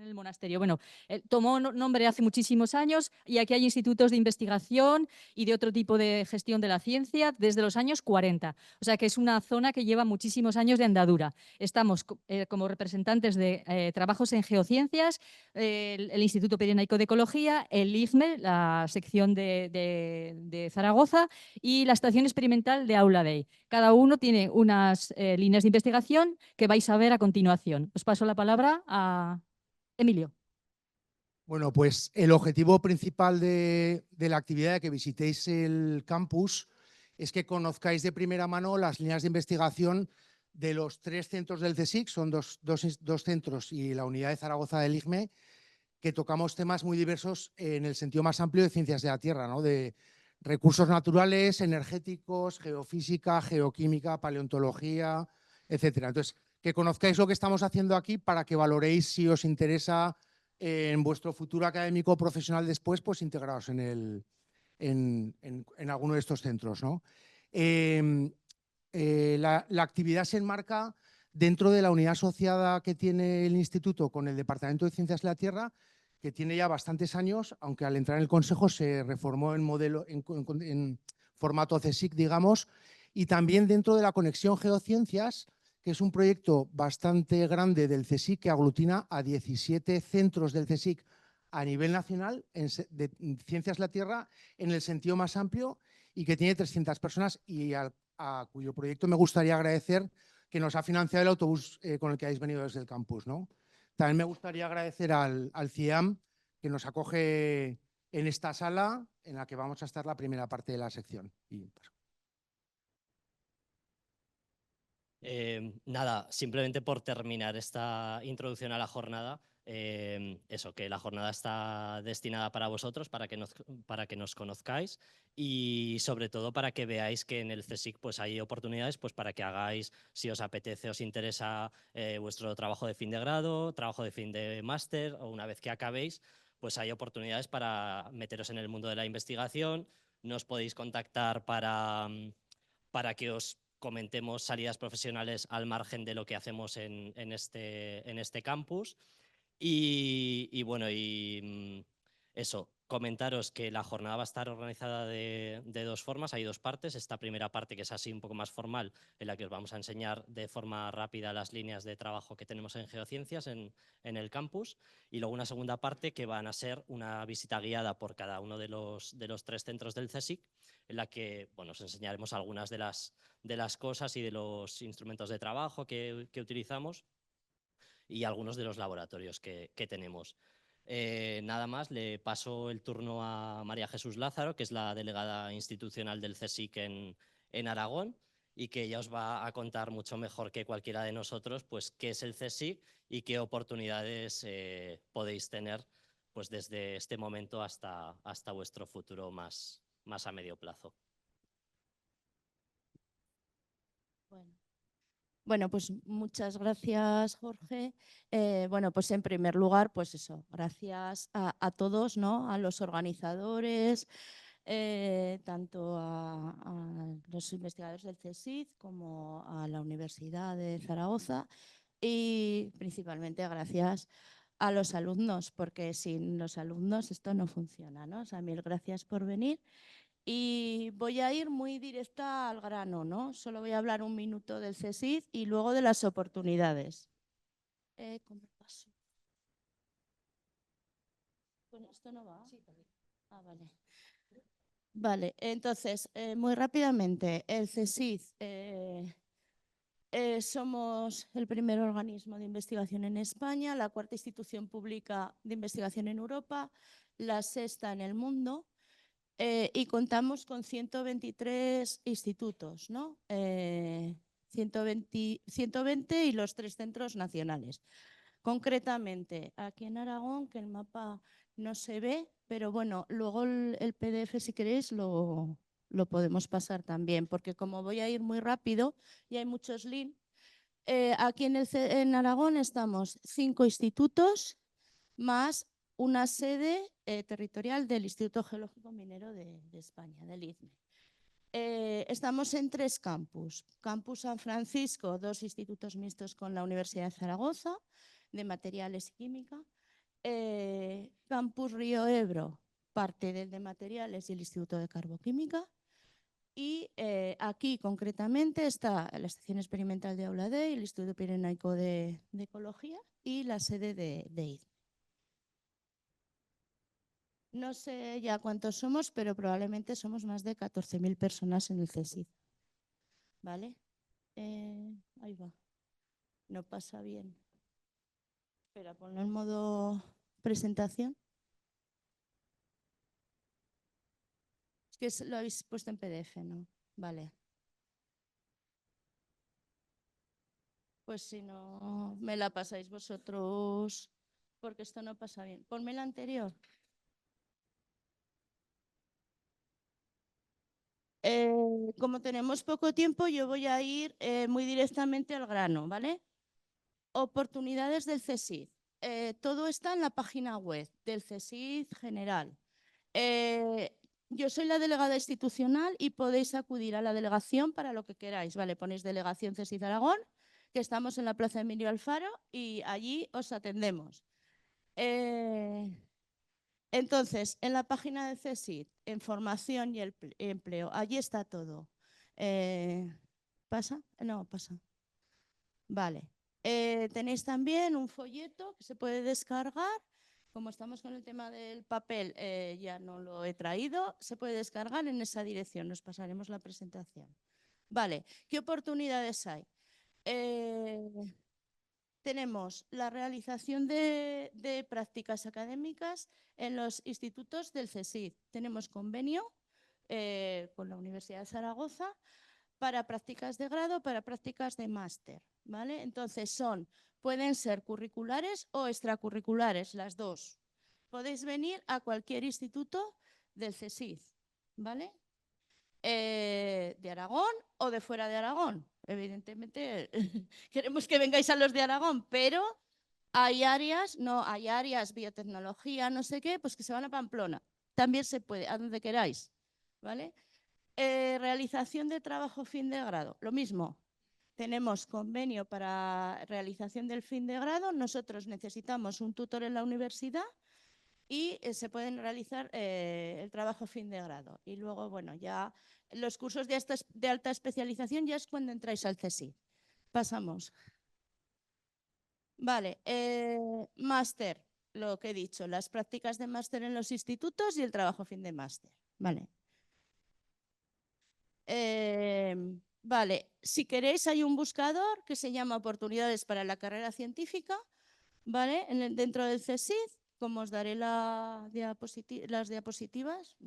en el monasterio. Bueno, tomó nombre hace muchísimos años y aquí hay institutos de investigación y de otro tipo de gestión de la ciencia desde los años 40. O sea que es una zona que lleva muchísimos años de andadura. Estamos como representantes de trabajos en geociencias, el Instituto Pirenaico de Ecología, el IFME, la sección de Zaragoza y la Estación Experimental de Aula Dei. Cada uno tiene unas líneas de investigación que vais a ver a continuación. Os paso la palabra a Emilio. Bueno, pues el objetivo principal de la actividad de que visitéis el campus es que conozcáis de primera mano las líneas de investigación de los 3 centros del CSIC, son dos centros y la unidad de Zaragoza del IGME, que tocamos temas muy diversos en el sentido más amplio de ciencias de la Tierra, ¿no? De recursos naturales, energéticos, geofísica, geoquímica, paleontología, etcétera. Entonces, que conozcáis lo que estamos haciendo aquí para que valoréis si os interesa en vuestro futuro académico o profesional después, pues integraros en alguno de estos centros, ¿no? La actividad se enmarca dentro de la unidad asociada que tiene el instituto con el Departamento de Ciencias de la Tierra, que tiene ya bastantes años, aunque al entrar en el Consejo se reformó en formato CSIC, digamos, y también dentro de la Conexión Geociencias, que es un proyecto bastante grande del CSIC que aglutina a 17 centros del CSIC a nivel nacional de Ciencias de la Tierra en el sentido más amplio y que tiene 300 personas y a cuyo proyecto me gustaría agradecer que nos ha financiado el autobús con el que habéis venido desde el campus, ¿no? También me gustaría agradecer al CIAM que nos acoge en esta sala en la que vamos a estar la primera parte de la sección. Nada, simplemente por terminar esta introducción a la jornada, eso, que la jornada está destinada para vosotros, para que nos conozcáis y sobre todo para que veáis que en el CSIC pues, hay oportunidades pues, para que hagáis, si os apetece, os interesa vuestro trabajo de fin de grado, trabajo de fin de máster o una vez que acabéis, pues hay oportunidades para meteros en el mundo de la investigación. Nos podéis contactar para que os comentemos salidas profesionales al margen de lo que hacemos en este campus. Y bueno, eso, comentaros que la jornada va a estar organizada de dos formas, hay dos partes. Esta primera parte, que es así un poco más formal, en la que os vamos a enseñar de forma rápida las líneas de trabajo que tenemos en geociencias en el campus, y luego una segunda parte que van a ser una visita guiada por cada uno de los 3 centros del CSIC, en la que bueno, os enseñaremos algunas de las cosas y de los instrumentos de trabajo que utilizamos y algunos de los laboratorios que tenemos. Nada más, le paso el turno a María Jesús Lázaro, que es la delegada institucional del CSIC en Aragón, y que ella os va a contar mucho mejor que cualquiera de nosotros pues, qué es el CSIC y qué oportunidades podéis tener pues, desde este momento hasta vuestro futuro más a medio plazo. Bueno, pues muchas gracias, Jorge. Bueno, pues en primer lugar, pues eso, gracias a todos, ¿no? A los organizadores, tanto a los investigadores del CSIC como a la Universidad de Zaragoza y principalmente gracias a los alumnos, porque sin los alumnos esto no funciona, ¿no? O sea, mil gracias por venir. Y voy a ir muy directa al grano, ¿no? Solo voy a hablar un minuto del CSIC y luego de las oportunidades. ¿Cómo paso? Bueno, ¿esto no va? Sí, también. Ah, vale. Vale, entonces, muy rápidamente, el CSIC, somos el primer organismo de investigación en España, la cuarta institución pública de investigación en Europa, la sexta en el mundo. Y contamos con 123 institutos, ¿no? 120 y los 3 centros nacionales. Concretamente, aquí en Aragón, que el mapa no se ve, pero bueno, luego el PDF, si queréis, lo podemos pasar también, porque como voy a ir muy rápido y hay muchos links, aquí en Aragón estamos 5 institutos más una sede territorial del Instituto Geológico Minero de España, del ICME. Estamos en 3 campus. Campus San Francisco, 2 institutos mixtos con la Universidad de Zaragoza, de materiales y química. Campus Río Ebro, parte del de materiales y el Instituto de Carboquímica. Y aquí concretamente está la Estación Experimental de Aula D, el Instituto Pirenaico de Ecología y la sede de IDME. No sé ya cuántos somos, pero probablemente somos más de 14.000 personas en el CSIC. ¿Vale? Ahí va. No pasa bien. Espera, ponlo en modo presentación. Es que lo habéis puesto en PDF, ¿no? Vale. Pues si no, me la pasáis vosotros, porque esto no pasa bien. Ponme la anterior. Como tenemos poco tiempo, yo voy a ir muy directamente al grano, ¿vale? Oportunidades del CSIC. Todo está en la página web del CSIC general. Yo soy la delegada institucional y podéis acudir a la delegación para lo que queráis, ¿vale? Ponéis Delegación CSIC Aragón, que estamos en la Plaza Emilio Alfaro y allí os atendemos. Entonces, en la página de CSIC, en formación y el empleo, allí está todo. ¿Pasa? No, pasa. Vale. Tenéis también un folleto que se puede descargar. Como estamos con el tema del papel, ya no lo he traído, se puede descargar en esa dirección. Nos pasaremos la presentación. Vale, ¿qué oportunidades hay? Tenemos la realización de prácticas académicas en los institutos del CSIC. Tenemos convenio con la Universidad de Zaragoza para prácticas de grado, para prácticas de máster, ¿vale? Entonces pueden ser curriculares o extracurriculares, las dos. Podéis venir a cualquier instituto del CSIC, ¿vale? De Aragón o de fuera de Aragón. Evidentemente queremos que vengáis a los de Aragón, pero hay áreas, biotecnología, no sé qué, pues que se van a Pamplona. También se puede, a donde queráis, ¿vale? Realización de trabajo fin de grado, lo mismo. Tenemos convenio para realización del fin de grado. Nosotros necesitamos un tutor en la universidad y se pueden realizar el trabajo fin de grado. Y luego, bueno, ya los cursos de alta especialización ya es cuando entráis al CSIC. Pasamos. Vale, máster, lo que he dicho, las prácticas de máster en los institutos y el trabajo fin de máster. Vale. Vale, si queréis hay un buscador que se llama Oportunidades para la Carrera Científica, ¿vale? Dentro del CSIC, como os daré las diapositivas,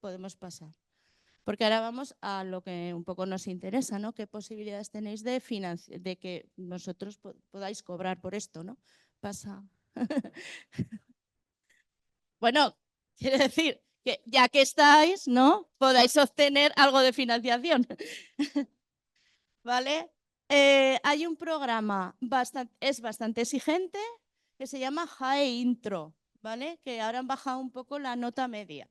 podemos pasar. Porque ahora vamos a lo que un poco nos interesa, ¿no? ¿Qué posibilidades tenéis de que vosotros podáis cobrar por esto, ¿no? Pasa. Bueno, quiere decir que ya que estáis, ¿no? Podáis obtener algo de financiación. ¿Vale? Hay un programa es bastante exigente que se llama JAE Intro, ¿vale? Que ahora han bajado un poco la nota media,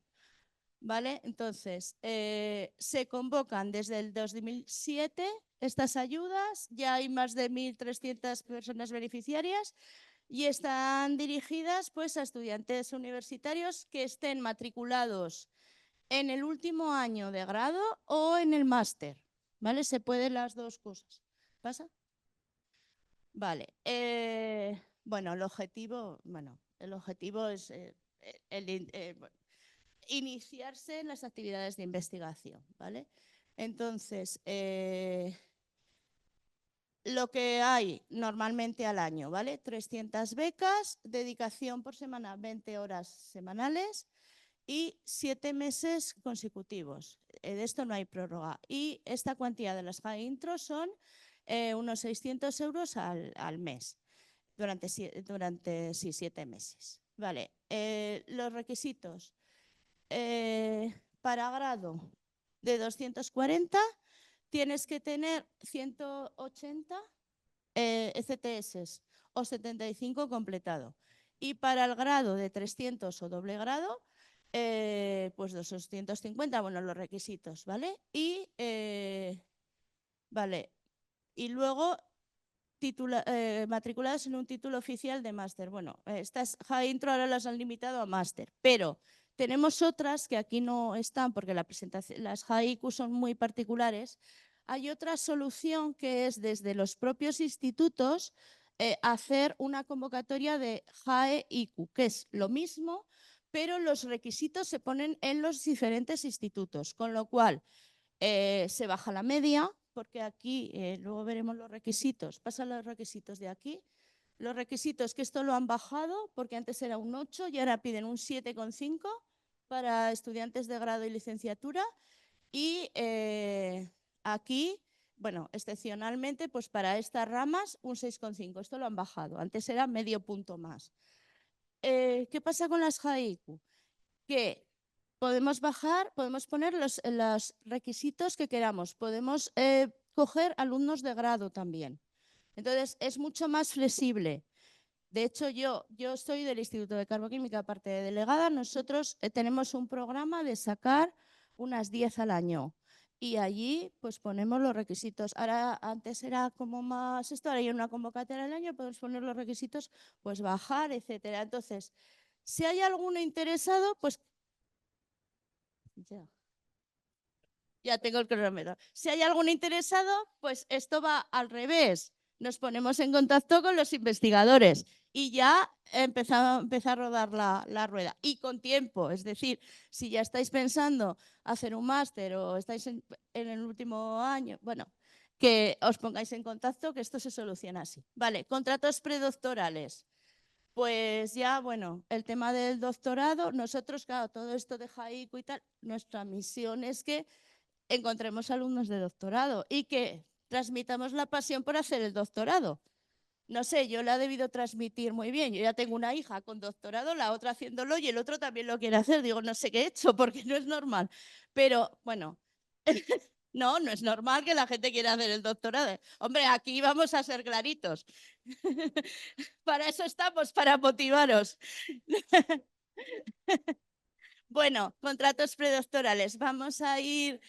¿vale? Entonces, se convocan desde el 2007 estas ayudas, ya hay más de 1.300 personas beneficiarias y están dirigidas pues, a estudiantes universitarios que estén matriculados en el último año de grado o en el máster, ¿vale? Se pueden las dos cosas. ¿Pasa? Vale. Bueno, el objetivo es iniciarse en las actividades de investigación, ¿vale? Entonces, lo que hay normalmente al año, ¿vale? 300 becas, dedicación por semana, 20 horas semanales y 7 meses consecutivos. De esto no hay prórroga. Y esta cuantía de las JAE Intro son unos 600 euros al mes durante 7 meses. Vale. Los requisitos. Para grado de 240 tienes que tener 180 ECTS o 75 completado. Y para el grado de 300 o doble grado, pues 250, bueno, los requisitos, ¿vale? Y, vale. Y luego matriculados en un título oficial de máster. Bueno, estas High Intro ahora las han limitado a máster, pero tenemos otras que aquí no están porque las High IQ son muy particulares. Hay otra solución que es desde los propios institutos hacer una convocatoria de High IQ, que es lo mismo, pero los requisitos se ponen en los diferentes institutos, con lo cual se baja la media, porque aquí, luego veremos los requisitos, pasan los requisitos de aquí. Los requisitos que esto lo han bajado, porque antes era un 8 y ahora piden un 7,5 para estudiantes de grado y licenciatura. Y aquí, bueno, excepcionalmente, pues para estas ramas un 6,5. Esto lo han bajado, antes era medio punto más. ¿Qué pasa con las High IQ? Que podemos bajar, podemos poner los requisitos que queramos, podemos coger alumnos de grado también. Entonces, es mucho más flexible. De hecho, yo estoy del Instituto de Carboquímica, aparte de delegada. Nosotros tenemos un programa de sacar unas 10 al año y allí pues ponemos los requisitos. Ahora, antes era como más esto, ahora hay una convocatoria al año, podemos poner los requisitos, pues bajar, etcétera. Entonces, si hay alguno interesado, pues ya tengo el cronómetro. Si hay algún interesado, pues esto va al revés. Nos ponemos en contacto con los investigadores y ya empieza a rodar la rueda. Y con tiempo, es decir, si ya estáis pensando hacer un máster o estáis en el último año, bueno, que os pongáis en contacto, que esto se soluciona así. Vale, contratos predoctorales. Pues ya, bueno, el tema del doctorado, nosotros, claro, todo esto de High IQ y tal, nuestra misión es que encontremos alumnos de doctorado y que transmitamos la pasión por hacer el doctorado. No sé, yo la he debido transmitir muy bien. Yo ya tengo una hija con doctorado, la otra haciéndolo y el otro también lo quiere hacer. Digo, no sé qué he hecho porque no es normal. Pero bueno, no es normal que la gente quiera hacer el doctorado. Hombre, aquí vamos a ser claritos. Para eso estamos, para motivaros. Bueno, contratos predoctorales. Vamos a ir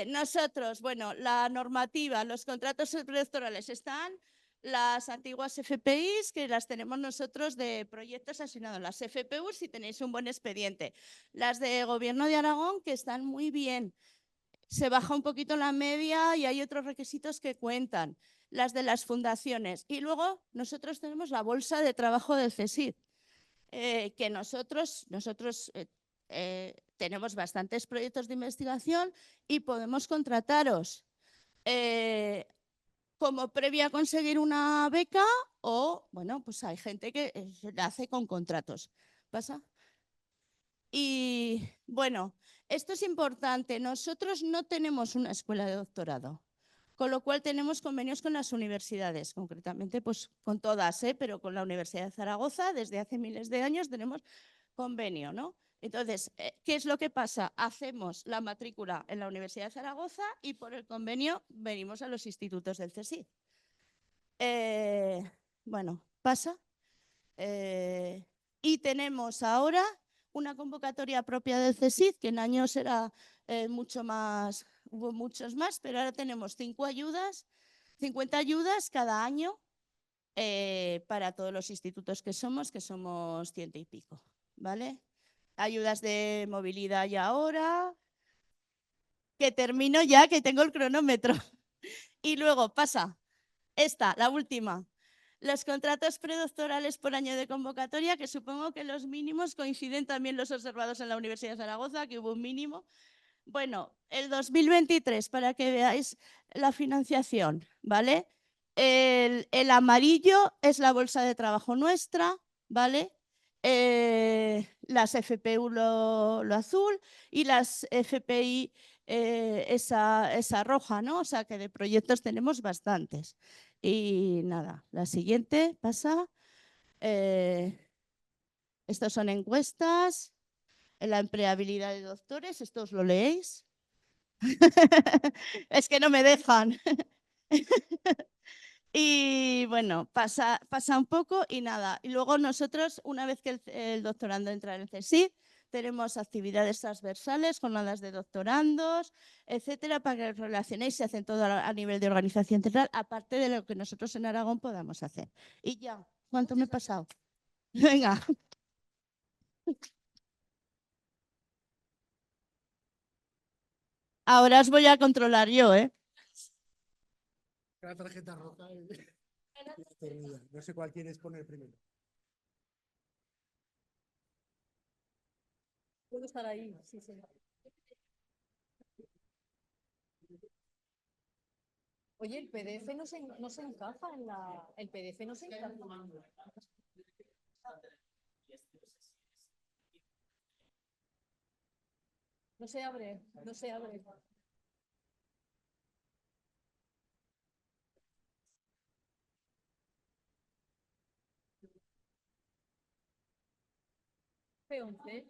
nosotros, bueno, la normativa, los contratos predoctorales están las antiguas FPIs, que las tenemos nosotros de proyectos asignados, las FPUs si tenéis un buen expediente, las de Gobierno de Aragón, que están muy bien. Se baja un poquito la media y hay otros requisitos que cuentan, las de las fundaciones. Y luego nosotros tenemos la bolsa de trabajo del CSIC. Que nosotros tenemos bastantes proyectos de investigación y podemos contrataros como previa a conseguir una beca o, bueno, pues hay gente que la hace con contratos. ¿Pasa? Y, bueno, esto es importante. Nosotros no tenemos una escuela de doctorado, con lo cual tenemos convenios con las universidades, concretamente pues con todas, pero con la Universidad de Zaragoza desde hace miles de años tenemos convenio, ¿no? Entonces, ¿qué es lo que pasa? Hacemos la matrícula en la Universidad de Zaragoza y por el convenio venimos a los institutos del CSIC. Bueno, pasa. Y tenemos ahora una convocatoria propia del CSIC, que en años era mucho más, hubo muchos más, pero ahora tenemos 50 ayudas cada año para todos los institutos que somos 100 y pico, ¿vale? Ayudas de movilidad ya ahora, que termino ya, que tengo el cronómetro. Y luego pasa esta, la última. Los contratos predoctorales por año de convocatoria, que supongo que los mínimos coinciden también los observados en la Universidad de Zaragoza, que hubo un mínimo. Bueno, el 2023, para que veáis la financiación, ¿vale? El amarillo es la bolsa de trabajo nuestra, ¿vale? Las FPU lo azul y las FPI esa roja, ¿no? O sea que de proyectos tenemos bastantes. Y nada, la siguiente pasa. Estos son encuestas. La empleabilidad de doctores, ¿esto os lo leéis? Es que no me dejan. Y bueno, pasa un poco y nada. Y luego nosotros, una vez que el doctorando entra en el CSIC, tenemos actividades transversales, jornadas de doctorandos, etcétera, para que os relacionéis. Se hacen todo a nivel de organización central, aparte de lo que nosotros en Aragón podamos hacer. Y ya, ¿cuánto me he pasado? Venga. Ahora os voy a controlar yo, ¿eh? La tarjeta roja. No sé cuál quieres poner primero. Puedo estar ahí, sí, sí. Oye, el PDF no se encaja en la... El PDF no se encaja. No se abre, no se abre. P11.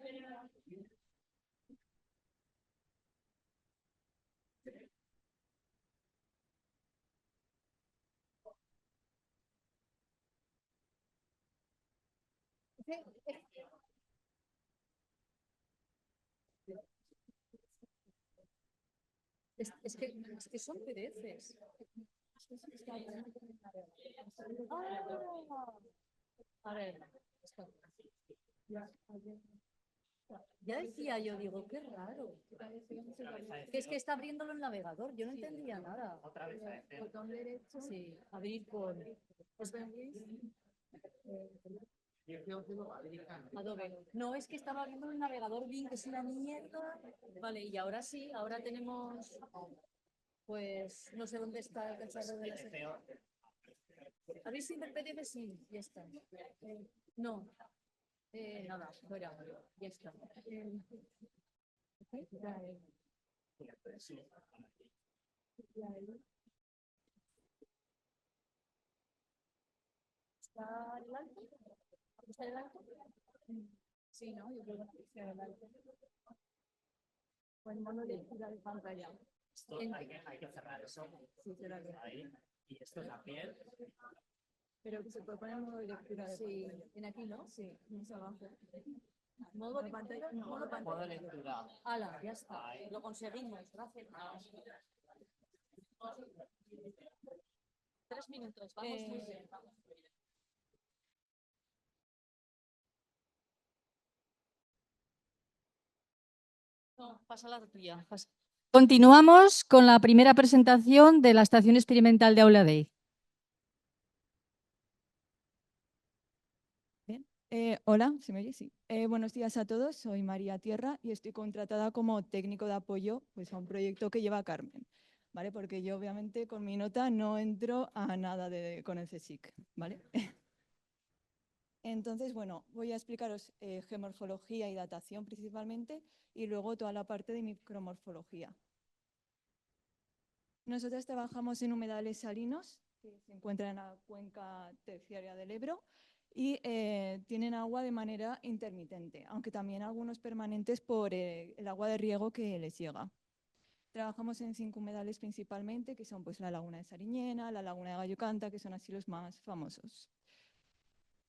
Es que son PDFs. A ver, ya decía yo, digo, qué raro. Que es que está abriéndolo el navegador, yo no entendía nada. Botón derecho. Sí, abrir con... Adobe. No, es que estaba abriendo el navegador Bing, que es una mierda. Vale, y ahora sí, ahora tenemos... Pues no sé dónde está el cacharro de la sección. ¿Habéis sido el PDF? Sí, ya está. No, nada, fuera, ya está. ¿Está adelante? ¿Está adelante? Sí, ¿no? Yo creo que está adelante. Pues mono de lectura de pantalla. Hay que cerrar eso. Sí, será que... Ahí. Y esto también. Pero que se puede poner modo de lectura de pantalla. En aquí, ¿no? Sí, más abajo. Modo de pantalla. Modo Modo lectura. Ala, ya está. Lo conseguimos. Gracias. 3 minutos. Vamos muy bien. No, pasa la tuya. Continuamos con la primera presentación de la Estación Experimental de Aula Day. Hola, ¿se me oye? Sí. Buenos días a todos, soy María Tierra y estoy contratada como técnico de apoyo pues, a un proyecto que lleva Carmen, ¿vale? Porque yo obviamente con mi nota no entro a nada con el CSIC, ¿vale? Entonces, bueno, voy a explicaros geomorfología y datación principalmente y luego toda la parte de micromorfología. Nosotros trabajamos en humedales salinos que se encuentran en la cuenca terciaria del Ebro y tienen agua de manera intermitente, aunque también algunos permanentes por el agua de riego que les llega. Trabajamos en 5 humedales principalmente, que son pues, la laguna de Sariñena, la laguna de Gallocanta, que son así los más famosos.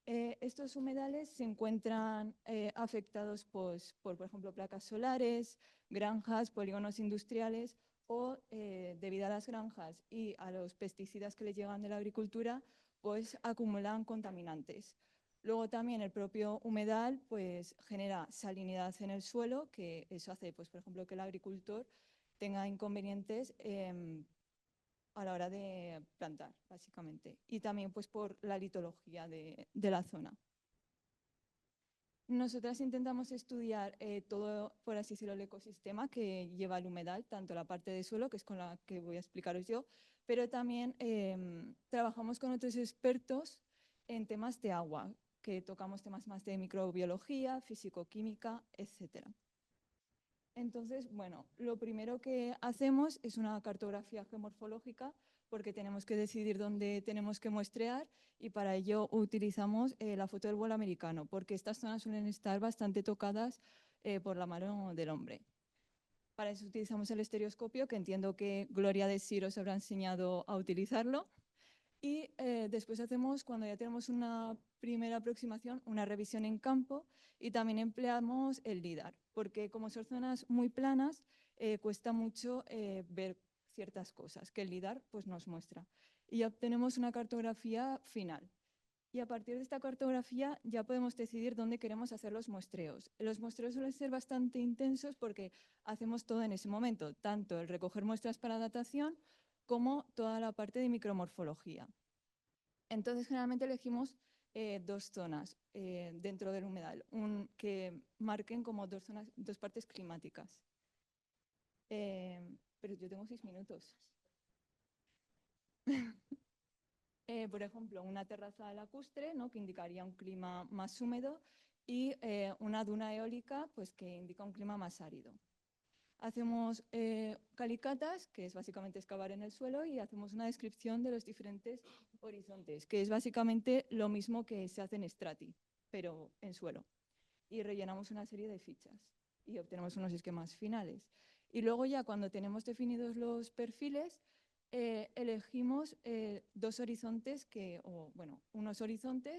Estos humedales se encuentran afectados pues, por ejemplo, placas solares, granjas, polígonos industriales o, debido a las granjas y a los pesticidas que les llegan de la agricultura, pues acumulan contaminantes. Luego también el propio humedal pues, genera salinidad en el suelo, que eso hace, pues, por ejemplo, que el agricultor tenga inconvenientes a la hora de plantar, básicamente. Y también pues, por la litología de la zona. Nosotras intentamos estudiar todo, por así decirlo, el ecosistema que lleva el humedal, tanto la parte de suelo, que es con la que voy a explicaros yo, pero también trabajamos con otros expertos en temas de agua, que tocamos temas más de microbiología, físico-química, etcétera. Entonces, bueno, lo primero que hacemos es una cartografía geomorfológica porque tenemos que decidir dónde tenemos que muestrear y para ello utilizamos la foto del vuelo americano porque estas zonas suelen estar bastante tocadas por la mano del hombre. Para eso utilizamos el estereoscopio, que entiendo que Gloria de Siro os habrá enseñado a utilizarlo. Y después hacemos, cuando ya tenemos una primera aproximación, una revisión en campo y también empleamos el LIDAR, porque como son zonas muy planas, cuesta mucho ver ciertas cosas que el LIDAR pues, nos muestra. Y obtenemos una cartografía final. Y a partir de esta cartografía ya podemos decidir dónde queremos hacer los muestreos. Los muestreos suelen ser bastante intensos porque hacemos todo en ese momento, tanto el recoger muestras para datación como toda la parte de micromorfología. Entonces, generalmente elegimos dos zonas dentro del humedal, que marquen como dos partes climáticas. Pero yo tengo 6 minutos. Por ejemplo, una terraza lacustre, ¿no?, que indicaría un clima más húmedo, y una duna eólica, pues, que indica un clima más árido. Hacemos calicatas, que es básicamente excavar en el suelo, y hacemos una descripción de los diferentes horizontes, que es básicamente lo mismo que se hace en Strati, pero en suelo. Y rellenamos una serie de fichas y obtenemos unos esquemas finales. Y luego ya cuando tenemos definidos los perfiles, elegimos unos horizontes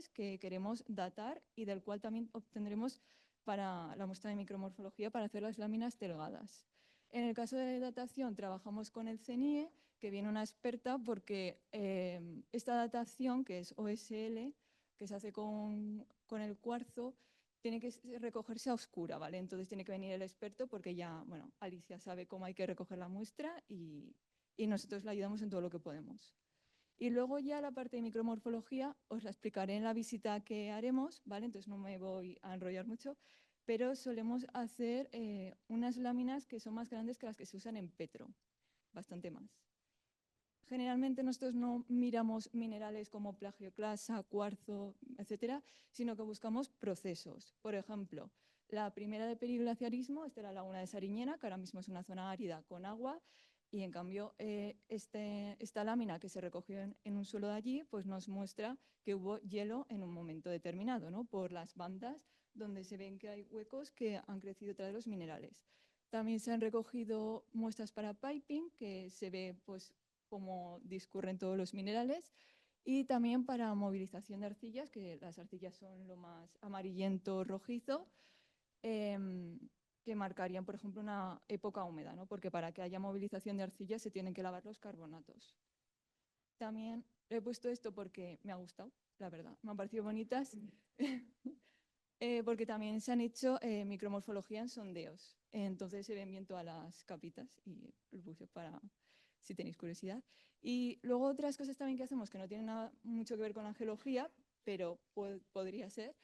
que queremos datar y del cual también obtendremos para la muestra de micromorfología para hacer las láminas delgadas. En el caso de datación trabajamos con el CNIE, que viene una experta porque esta datación, que es OSL, que se hace con el cuarzo, tiene que recogerse a oscura, ¿vale? Entonces tiene que venir el experto porque ya, bueno, Alicia sabe cómo hay que recoger la muestra y nosotros la ayudamos en todo lo que podemos. Y luego ya la parte de micromorfología os la explicaré en la visita que haremos, ¿vale? Entonces no me voy a enrollar mucho, pero solemos hacer unas láminas que son más grandes que las que se usan en petro, bastante más. Generalmente nosotros no miramos minerales como plagioclasa, cuarzo, etcétera, sino que buscamos procesos. Por ejemplo, la primera de periglaciarismo, esta era la laguna de Sariñena, que ahora mismo es una zona árida con agua, y en cambio esta lámina que se recogió en un suelo de allí, pues nos muestra que hubo hielo en un momento determinado, ¿no?, por las bandas donde se ven que hay huecos que han crecido tras los minerales. También se han recogido muestras para piping, que se ve pues cómo discurren todos los minerales, y también para movilización de arcillas, que las arcillas son lo más amarillento rojizo, que marcarían, por ejemplo, una época húmeda, ¿no?, porque para que haya movilización de arcillas se tienen que lavar los carbonatos. También he puesto esto porque me ha gustado, la verdad, me han parecido bonitas, porque también se han hecho micromorfología en sondeos, entonces se ven bien todas las capitas y lo puse para si tenéis curiosidad. Y luego otras cosas también que hacemos que no tienen nada mucho que ver con la geología, pero podría ser,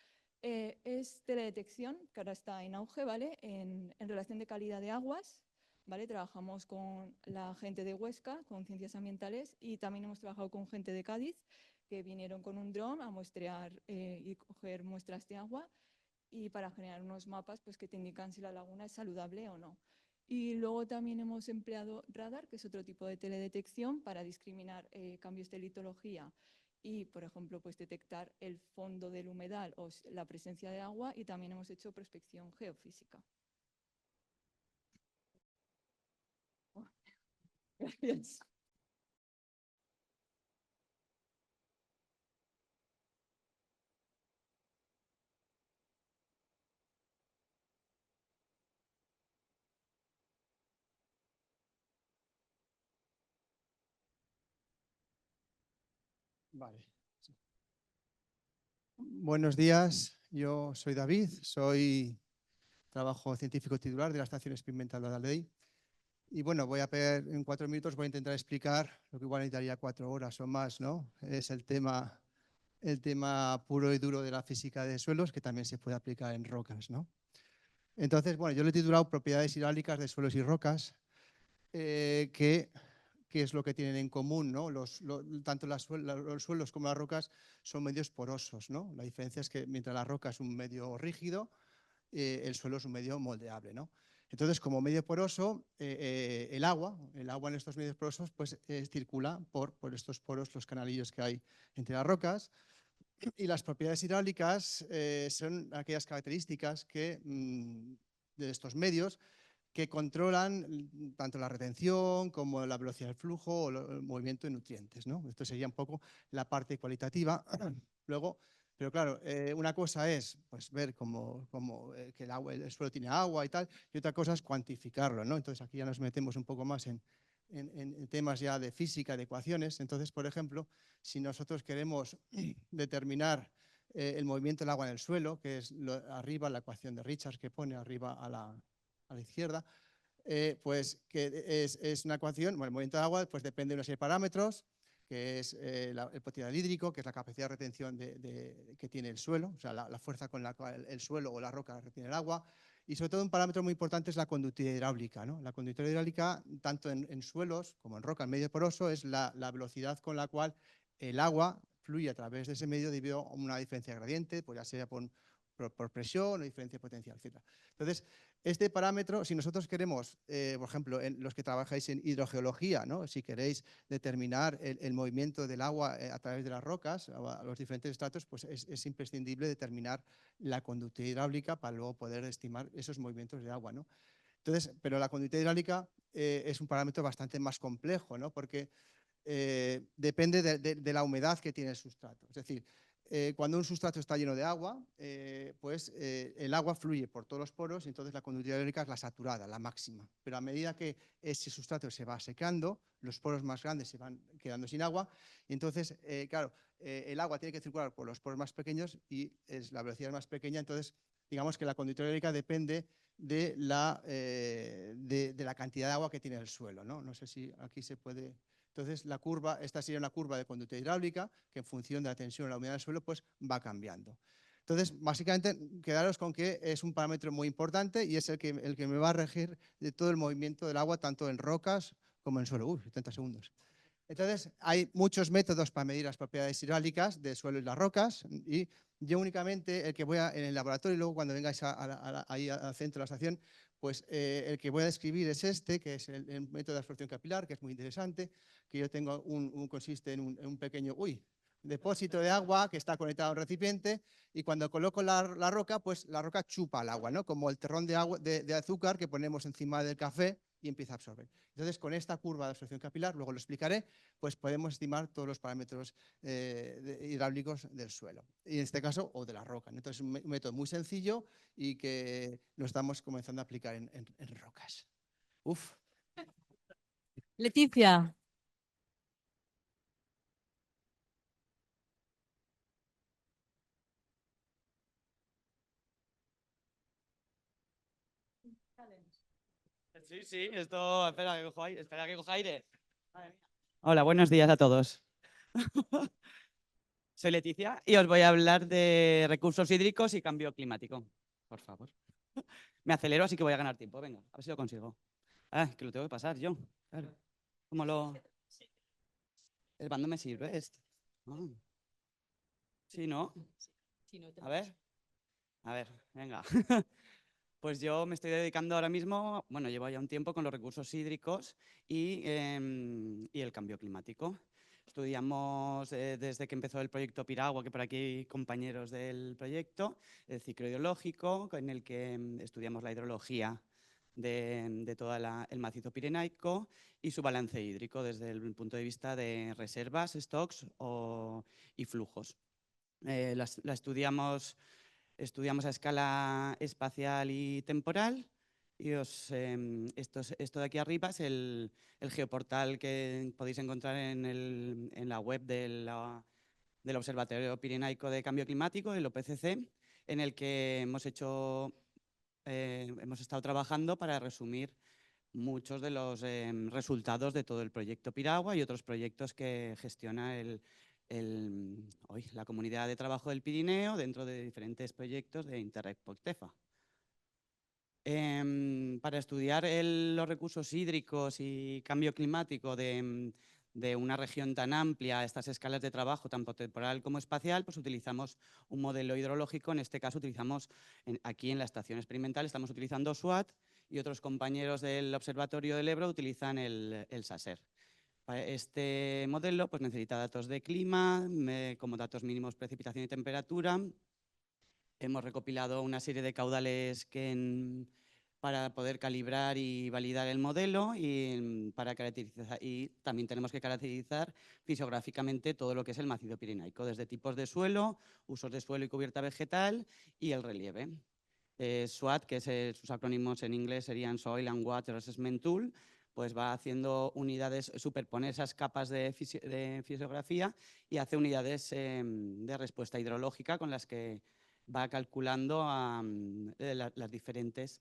es teledetección, que ahora está en auge, ¿vale?, en relación de calidad de aguas, ¿vale? Trabajamos con la gente de Huesca, con ciencias ambientales, y también hemos trabajado con gente de Cádiz, que vinieron con un dron a muestrear y coger muestras de agua, y para generar unos mapas pues, que te indican si la laguna es saludable o no. Y luego también hemos empleado radar, que es otro tipo de teledetección, para discriminar cambios de litología y, por ejemplo, pues detectar el fondo del humedal o la presencia de agua, y también hemos hecho prospección geofísica. Gracias. Vale. Buenos días, yo soy David, soy trabajo científico titular de la Estación Experimental de la Ley. Y bueno, en 4 minutos voy a intentar explicar lo que igual necesitaría 4 horas o más, ¿no? Es el tema puro y duro de la física de suelos, que también se puede aplicar en rocas, ¿no? Entonces, bueno, yo lo he titulado Propiedades hidráulicas de suelos y rocas, ¿qué es lo que tienen en común, ¿no? Tanto los suelos como las rocas son medios porosos, ¿no? La diferencia es que mientras la roca es un medio rígido, el suelo es un medio moldeable, ¿no? Entonces, como medio poroso, el agua en estos medios porosos pues, circula por estos poros, los canalillos que hay entre las rocas. Y las propiedades hidráulicas son aquellas características de estos medios que controlan tanto la retención como la velocidad del flujo o el movimiento de nutrientes, ¿no? Esto sería un poco la parte cualitativa. Luego, pero claro, una cosa es pues, ver que el suelo tiene agua y tal, y otra cosa es cuantificarlo, ¿no? Entonces aquí ya nos metemos un poco más en temas ya de física, de ecuaciones. Entonces, por ejemplo, si nosotros queremos determinar el movimiento del agua en el suelo, que es arriba la ecuación de Richards que pone arriba a la izquierda, pues que es una ecuación, bueno, el movimiento de agua pues depende de una serie de parámetros, que es el potencial hídrico, que es la capacidad de retención que tiene el suelo, o sea, la fuerza con la cual el suelo o la roca retiene el agua, y sobre todo un parámetro muy importante es la conductividad hidráulica, ¿no? La conductividad hidráulica, tanto en suelos como en roca, en medio poroso, es la velocidad con la cual el agua fluye a través de ese medio debido a una diferencia de gradiente, pues ya sea por presión o diferencia potencial, etc. Entonces, este parámetro, si nosotros queremos, por ejemplo, en los que trabajáis en hidrogeología, ¿no? Si queréis determinar el movimiento del agua a través de las rocas, a los diferentes estratos, pues es imprescindible determinar la conductividad hidráulica para luego poder estimar esos movimientos de agua, ¿no? Entonces, pero la conductividad hidráulica es un parámetro bastante más complejo, ¿no? Porque depende de la humedad que tiene el sustrato. Es decir, cuando un sustrato está lleno de agua, pues el agua fluye por todos los poros y entonces la conductividad hidráulica es la saturada, la máxima. Pero a medida que ese sustrato se va secando, los poros más grandes se van quedando sin agua y entonces, claro, el agua tiene que circular por los poros más pequeños y la velocidad es más pequeña, entonces digamos que la conductividad hidráulica depende de la cantidad de agua que tiene el suelo, ¿no? No sé si aquí se puede... Entonces, esta sería una curva de conductividad hidráulica que en función de la tensión o la humedad del suelo, pues va cambiando. Entonces, básicamente, quedaros con que es un parámetro muy importante y es el que me va a regir de todo el movimiento del agua, tanto en rocas como en suelo. 70 segundos. Entonces, hay muchos métodos para medir las propiedades hidráulicas del suelo y las rocas y yo únicamente el que voy en el laboratorio y luego cuando vengáis ahí al centro de la estación, pues el que voy a describir es este, que es el método de absorción capilar, que es muy interesante, que yo tengo consiste en un pequeño depósito de agua que está conectado a un recipiente y cuando coloco la roca, pues la roca chupa el agua, ¿no? Como el terrón de azúcar que ponemos encima del café y empieza a absorber. Entonces, con esta curva de absorción capilar, luego lo explicaré, pues podemos estimar todos los parámetros hidráulicos del suelo, y en este caso, o de la roca. Entonces, es un método muy sencillo y que lo estamos comenzando a aplicar en rocas. Uf. Leticia. Sí, esto, espera que coja aire. Hola, buenos días a todos. Soy Leticia y os voy a hablar de recursos hídricos y cambio climático. Por favor. Me acelero, así que voy a ganar tiempo. Venga, a ver si lo consigo. Ah, que lo tengo que pasar yo. Claro. ¿Cómo lo...? El bando me sirve este. Ah. Sí, ¿no? A ver, venga. Pues yo me estoy dedicando ahora mismo, bueno, llevo ya un tiempo con los recursos hídricos y el cambio climático. Estudiamos desde que empezó el proyecto Piragua, que por aquí hay compañeros del proyecto, el ciclo hidrológico, en el que estudiamos la hidrología de todo el macizo pirenaico y su balance hídrico desde el punto de vista de reservas, stocks y flujos. La estudiamos a escala espacial y temporal. Y esto de aquí arriba es el geoportal que podéis encontrar en la web del Observatorio Pirenaico de Cambio Climático, el OPCC, en el que hemos estado trabajando para resumir muchos de los resultados de todo el proyecto Piragua y otros proyectos que gestiona la Comunidad de Trabajo del Pirineo dentro de diferentes proyectos de Interreg POCTEFA. Para estudiar los recursos hídricos y cambio climático de una región tan amplia, a estas escalas de trabajo, tanto temporal como espacial, pues utilizamos un modelo hidrológico. En este caso utilizamos, aquí en la estación experimental, estamos utilizando SWAT y otros compañeros del Observatorio del Ebro utilizan el SASER. Este modelo pues, necesita datos de clima, como datos mínimos, precipitación y temperatura. Hemos recopilado una serie de caudales que para poder calibrar y validar el modelo y, y también tenemos que caracterizar fisiográficamente todo lo que es el macizo pirenaico, desde tipos de suelo, usos de suelo y cubierta vegetal y el relieve. SWAT, que sus acrónimos en inglés serían Soil and Water Assessment Tool, pues va haciendo unidades, superpone esas capas de fisiografía y hace unidades de respuesta hidrológica con las que va calculando las diferentes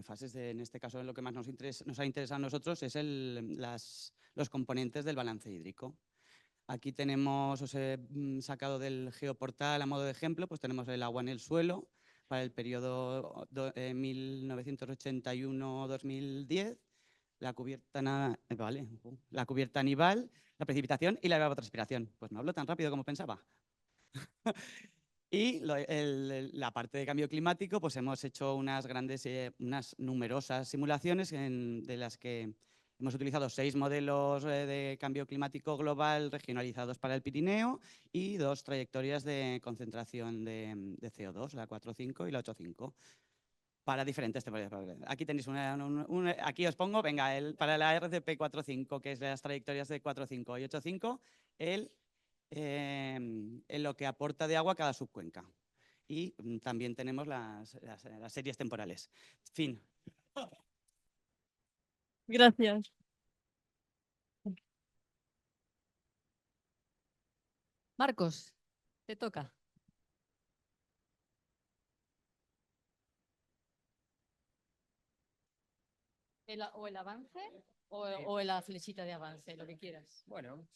fases. En este caso, lo que más nos ha interesado a nosotros es los componentes del balance hídrico. Aquí tenemos, os he sacado del geoportal a modo de ejemplo, pues tenemos el agua en el suelo para el periodo 1981-2010, la cubierta nival, la precipitación y la evapotranspiración. Pues no hablo tan rápido como pensaba. Y la parte de cambio climático, pues hemos hecho unas numerosas simulaciones de las que hemos utilizado 6 modelos de cambio climático global regionalizados para el Pirineo y 2 trayectorias de concentración de CO2, la 4.5 y la 8.5, para diferentes temporadas. Aquí tenéis aquí os pongo, venga, para la RCP 4.5, que es las trayectorias de 4.5 y 8.5, en lo que aporta de agua cada subcuenca. Y también tenemos las series temporales. Fin. Gracias. Marcos, te toca. O el avance o la flechita de avance, lo que quieras. Bueno,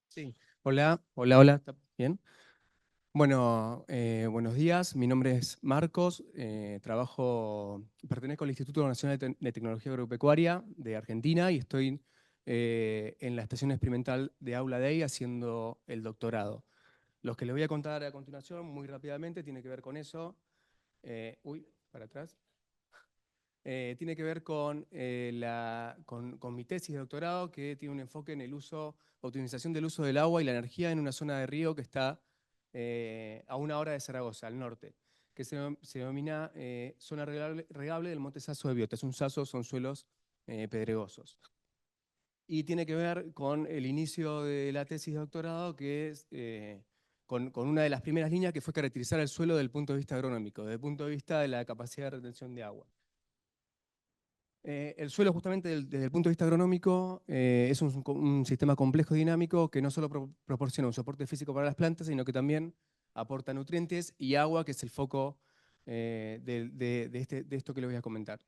sí. Hola, hola, hola, ¿está bien? Bueno, buenos días, mi nombre es Marcos, pertenezco al Instituto Nacional de Tecnología Agropecuaria de Argentina y estoy en la estación experimental de Aula Dei haciendo el doctorado. Los que les voy a contar a continuación, muy rápidamente, tiene que ver con eso. Para atrás. Tiene que ver con mi tesis de doctorado, que tiene un enfoque en el optimización del uso del agua y la energía en una zona de río que está a 1 hora de Zaragoza, al norte, que se denomina zona regable del Monte Saso de Biota. Es un saso, son suelos pedregosos. Y tiene que ver con el inicio de la tesis de doctorado, que es con una de las primeras líneas, que fue caracterizar el suelo desde el punto de vista agronómico, desde el punto de vista de la capacidad de retención de agua. El suelo, justamente desde el punto de vista agronómico, es un sistema complejo dinámico que no solo proporciona un soporte físico para las plantas, sino que también aporta nutrientes y agua, que es el foco de esto que les voy a comentar.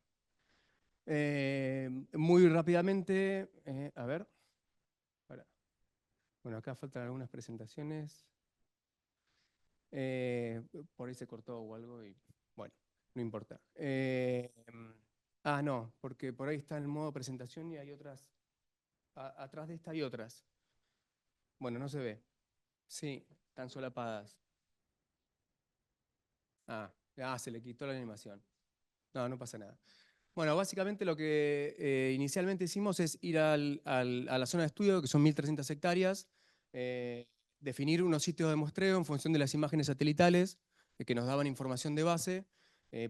Muy rápidamente, a ver. Bueno, acá faltan algunas presentaciones. Por ahí se cortó o algo y bueno, no importa. No, porque por ahí está en el modo presentación y hay otras. Atrás de esta hay otras. Bueno, no se ve. Sí, están solapadas. Se le quitó la animación. No, no pasa nada. Bueno, básicamente lo que inicialmente hicimos es ir a la zona de estudio, que son 1.300 hectáreas, definir unos sitios de muestreo en función de las imágenes satelitales que nos daban información de base.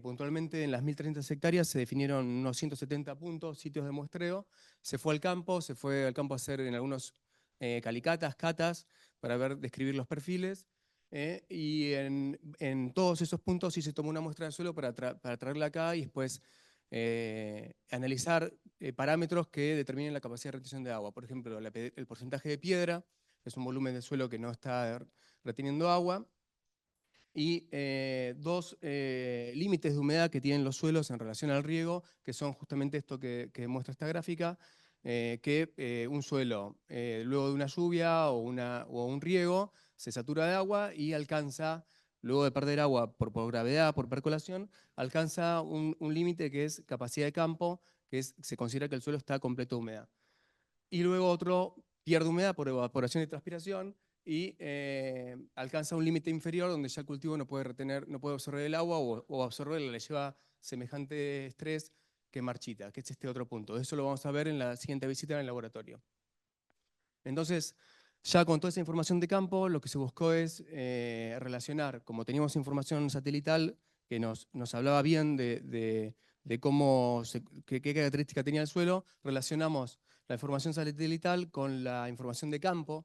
Puntualmente en las 1.300 hectáreas se definieron unos 170 puntos, sitios de muestreo. Se fue al campo a hacer en algunos calicatas, catas, para describir los perfiles. Y en todos esos puntos sí se tomó una muestra de suelo para traerla acá y después analizar parámetros que determinen la capacidad de retención de agua. Por ejemplo, el porcentaje de piedra, es un volumen de suelo que no está reteniendo agua, y 2 límites de humedad que tienen los suelos en relación al riego, que son justamente esto que muestra esta gráfica, que un suelo, luego de una lluvia o un riego, se satura de agua y alcanza, luego de perder agua por gravedad, por percolación, alcanza un límite que es capacidad de campo, que se considera que el suelo está completo de humedad. Y luego otro pierde humedad por evaporación y transpiración, y alcanza un límite inferior donde ya el cultivo no puede absorber el agua o absorberla le lleva semejante estrés que marchita, que es este otro punto. Eso lo vamos a ver en la siguiente visita en el laboratorio. Entonces, ya con toda esa información de campo, lo que se buscó es relacionar, como teníamos información satelital que nos hablaba bien de de qué característica tenía el suelo, relacionamos la información satelital con la información de campo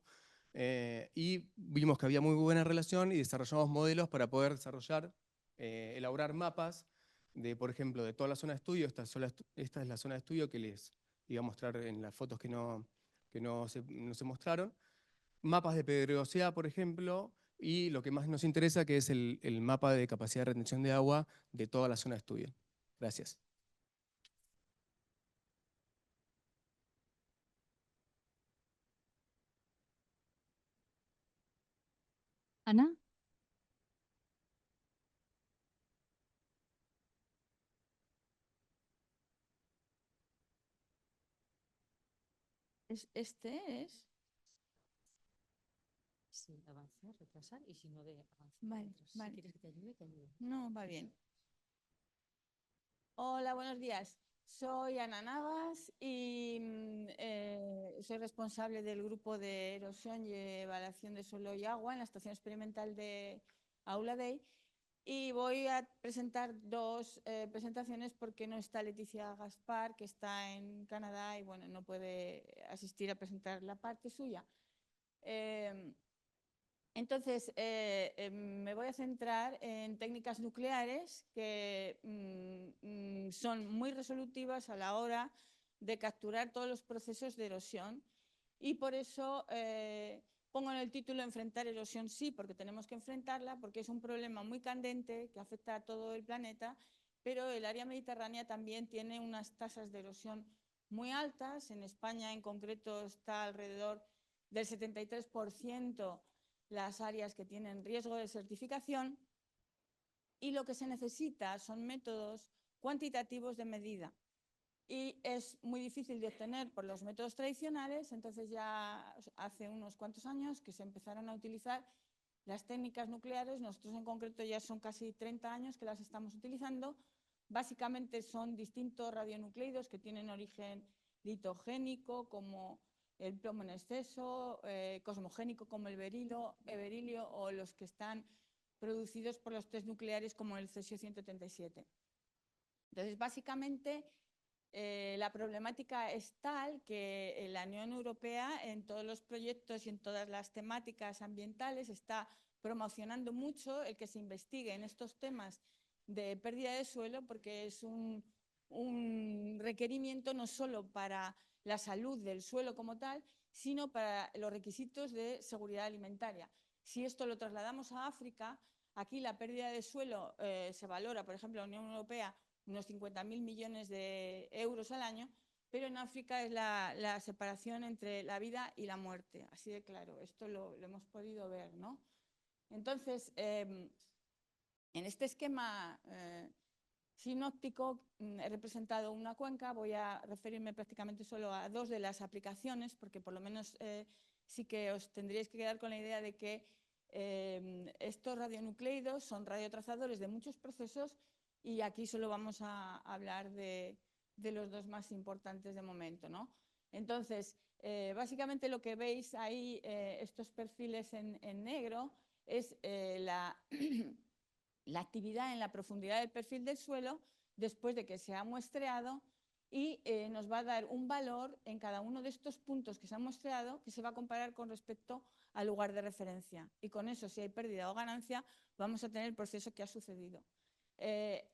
y vimos que había muy buena relación y desarrollamos modelos para poder elaborar mapas de, por ejemplo, de toda la zona de estudio. Esta es la zona de estudio que les iba a mostrar en las fotos que no se mostraron. Mapas de pedregosidad, por ejemplo, y lo que más nos interesa, que es el mapa de capacidad de retención de agua de toda la zona de estudio. Gracias. Ana. Este es. Sí, avanzar, retrasar y si no de avanzar. Vale, retrasar. vale. Si quieres que te ayude, te ayudo. No, va bien. Hola, buenos días. Soy Ana Navas y soy responsable del grupo de erosión y evaluación de suelo y agua en la estación experimental de Aula Dei. Y voy a presentar dos presentaciones porque no está Leticia Gaspar, que está en Canadá y bueno, no puede asistir a presentar la parte suya. Entonces, me voy a centrar en técnicas nucleares que son muy resolutivas a la hora de capturar todos los procesos de erosión y por eso pongo en el título enfrentar erosión sí, porque tenemos que enfrentarla, porque es un problema muy candente que afecta a todo el planeta, pero el área mediterránea también tiene unas tasas de erosión muy altas. En España en concreto está alrededor del 73% las áreas que tienen riesgo de desertificación y lo que se necesita son métodos cuantitativos de medida. Y es muy difícil de obtener por los métodos tradicionales, entonces ya hace unos cuantos años que se empezaron a utilizar las técnicas nucleares. Nosotros en concreto ya son casi 30 años que las estamos utilizando. Básicamente son distintos radionucleidos que tienen origen litogénico, como el plomo en exceso, cosmogénico como el berilio o los que están producidos por los test nucleares como el cesio-137. Entonces, básicamente, la problemática es tal que la Unión Europea en todos los proyectos y en todas las temáticas ambientales está promocionando mucho el que se investigue en estos temas de pérdida de suelo porque es un requerimiento no solo para la salud del suelo como tal, sino para los requisitos de seguridad alimentaria. Si esto lo trasladamos a África, aquí la pérdida de suelo se valora, por ejemplo, en la Unión Europea, unos 50.000 millones de euros al año, pero en África es la separación entre la vida y la muerte, así de claro, esto lo hemos podido ver, ¿no? Entonces, en este esquema sinóptico he representado una cuenca, voy a referirme prácticamente solo a dos de las aplicaciones, porque por lo menos sí que os tendríais que quedar con la idea de que estos radionucleidos son radiotrazadores de muchos procesos y aquí solo vamos a hablar de los dos más importantes de momento, ¿no? Entonces, básicamente lo que veis ahí, estos perfiles en negro, es la actividad en la profundidad del perfil del suelo después de que se ha muestreado y nos va a dar un valor en cada uno de estos puntos que se han muestreado que se va a comparar con respecto al lugar de referencia. Y con eso, si hay pérdida o ganancia, vamos a tener el proceso que ha sucedido.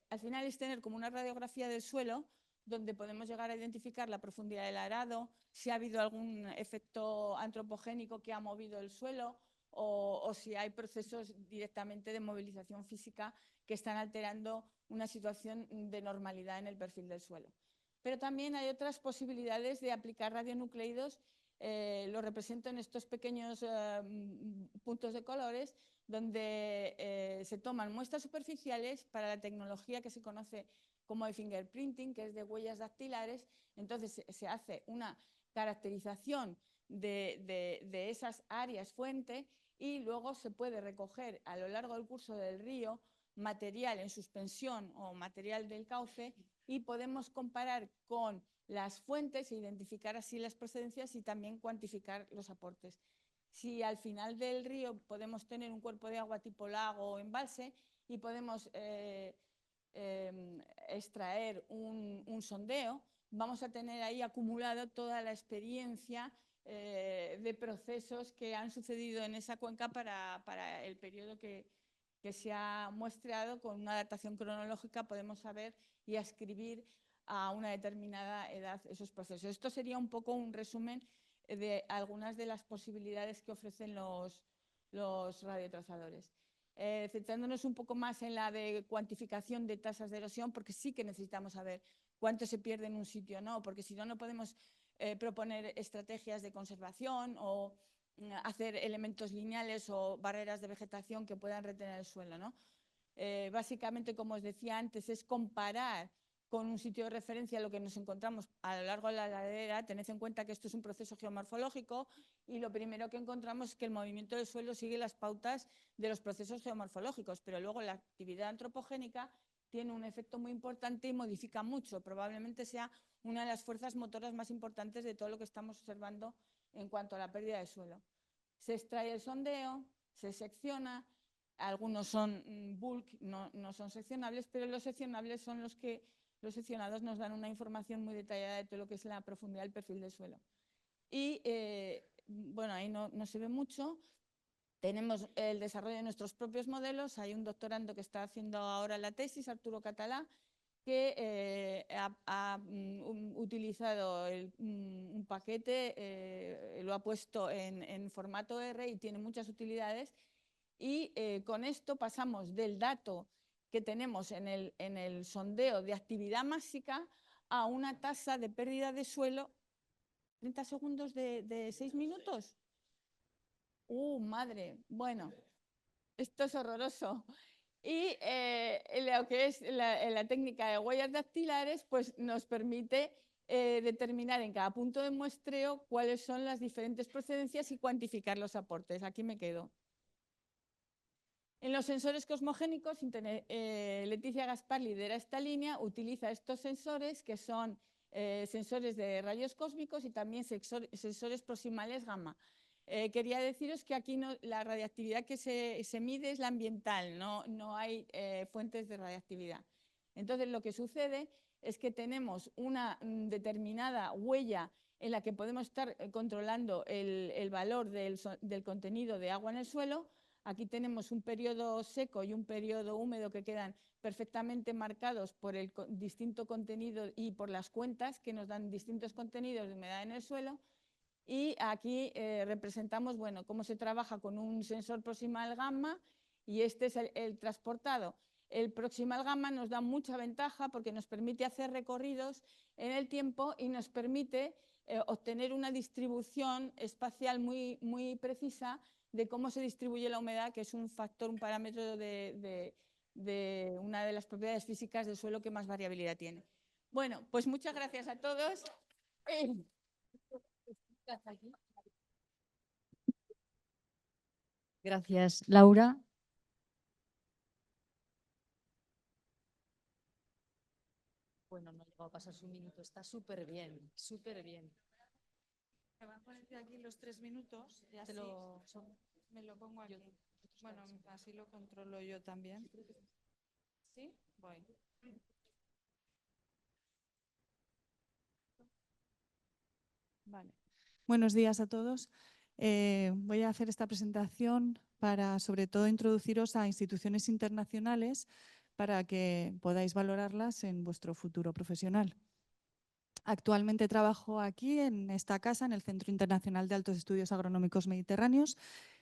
Al final es tener como una radiografía del suelo donde podemos llegar a identificar la profundidad del arado, si ha habido algún efecto antropogénico que ha movido el suelo o si hay procesos directamente de movilización física que están alterando una situación de normalidad en el perfil del suelo. Pero también hay otras posibilidades de aplicar radionucleidos, lo represento en estos pequeños puntos de colores, donde se toman muestras superficiales para la tecnología que se conoce como el fingerprinting, que es de huellas dactilares. Entonces se hace una caracterización de esas áreas fuente y luego se puede recoger a lo largo del curso del río material en suspensión o material del cauce y podemos comparar con las fuentes e identificar así las procedencias y también cuantificar los aportes. Si al final del río podemos tener un cuerpo de agua tipo lago o embalse y podemos extraer un sondeo, vamos a tener ahí acumulado toda la experiencia de procesos que han sucedido en esa cuenca para el periodo que se ha muestreado. Con una datación cronológica podemos saber y ascribir a una determinada edad esos procesos. Esto sería un poco un resumen de algunas de las posibilidades que ofrecen los radiotrazadores. Centrándonos un poco más en la de cuantificación de tasas de erosión, porque sí que necesitamos saber cuánto se pierde en un sitio o no, porque si no, no podemos proponer estrategias de conservación o hacer elementos lineales o barreras de vegetación que puedan retener el suelo, ¿no? Básicamente, como os decía antes, es comparar con un sitio de referencia lo que nos encontramos a lo largo de la ladera. Tened en cuenta que esto es un proceso geomorfológico y lo primero que encontramos es que el movimiento del suelo sigue las pautas de los procesos geomorfológicos, pero luego la actividad antropogénica tiene un efecto muy importante y modifica mucho. Probablemente sea una de las fuerzas motoras más importantes de todo lo que estamos observando en cuanto a la pérdida de suelo. Se extrae el sondeo, se secciona, algunos son bulk, no son seccionables, pero los seccionables son los que los seccionados nos dan una información muy detallada de todo lo que es la profundidad del perfil del suelo. Y bueno, ahí no se ve mucho. Tenemos el desarrollo de nuestros propios modelos. Hay un doctorando que está haciendo ahora la tesis, Arturo Catalá, que ha utilizado un paquete, lo ha puesto en formato R y tiene muchas utilidades. Y con esto pasamos del dato que tenemos en el sondeo de actividad másica a una tasa de pérdida de suelo. 30 segundos de 6 minutos. Madre, bueno, esto es horroroso. Y lo que es la técnica de huellas dactilares, pues nos permite determinar en cada punto de muestreo cuáles son las diferentes procedencias y cuantificar los aportes. Aquí me quedo. En los sensores cosmogénicos, Leticia Gaspar lidera esta línea, utiliza estos sensores que son sensores de rayos cósmicos y también sensores proximales gamma. Quería deciros que aquí la radiactividad que se mide es la ambiental, no hay fuentes de radiactividad. Entonces, lo que sucede es que tenemos una determinada huella en la que podemos estar controlando el valor del contenido de agua en el suelo. Aquí tenemos un periodo seco y un periodo húmedo que quedan perfectamente marcados por el distinto contenido y por las cuentas que nos dan distintos contenidos de humedad en el suelo. Y aquí representamos, bueno, cómo se trabaja con un sensor proximal gamma y este es el transportado. El proximal gamma nos da mucha ventaja porque nos permite hacer recorridos en el tiempo y nos permite obtener una distribución espacial muy, muy precisa de cómo se distribuye la humedad, que es un factor, un parámetro de una de las propiedades físicas del suelo que más variabilidad tiene. Bueno, pues muchas gracias a todos. Gracias, Laura. Bueno, no ha llegado a pasar su minuto, está súper bien, súper bien. Me van a poner aquí los 3 minutos y así me lo pongo aquí. Bueno, así lo controlo yo también. ¿Sí? Voy. Vale. Buenos días a todos. Voy a hacer esta presentación para, sobre todo, introduciros a instituciones internacionales para que podáis valorarlas en vuestro futuro profesional. Actualmente trabajo aquí en esta casa, en el Centro Internacional de Altos Estudios Agronómicos Mediterráneos.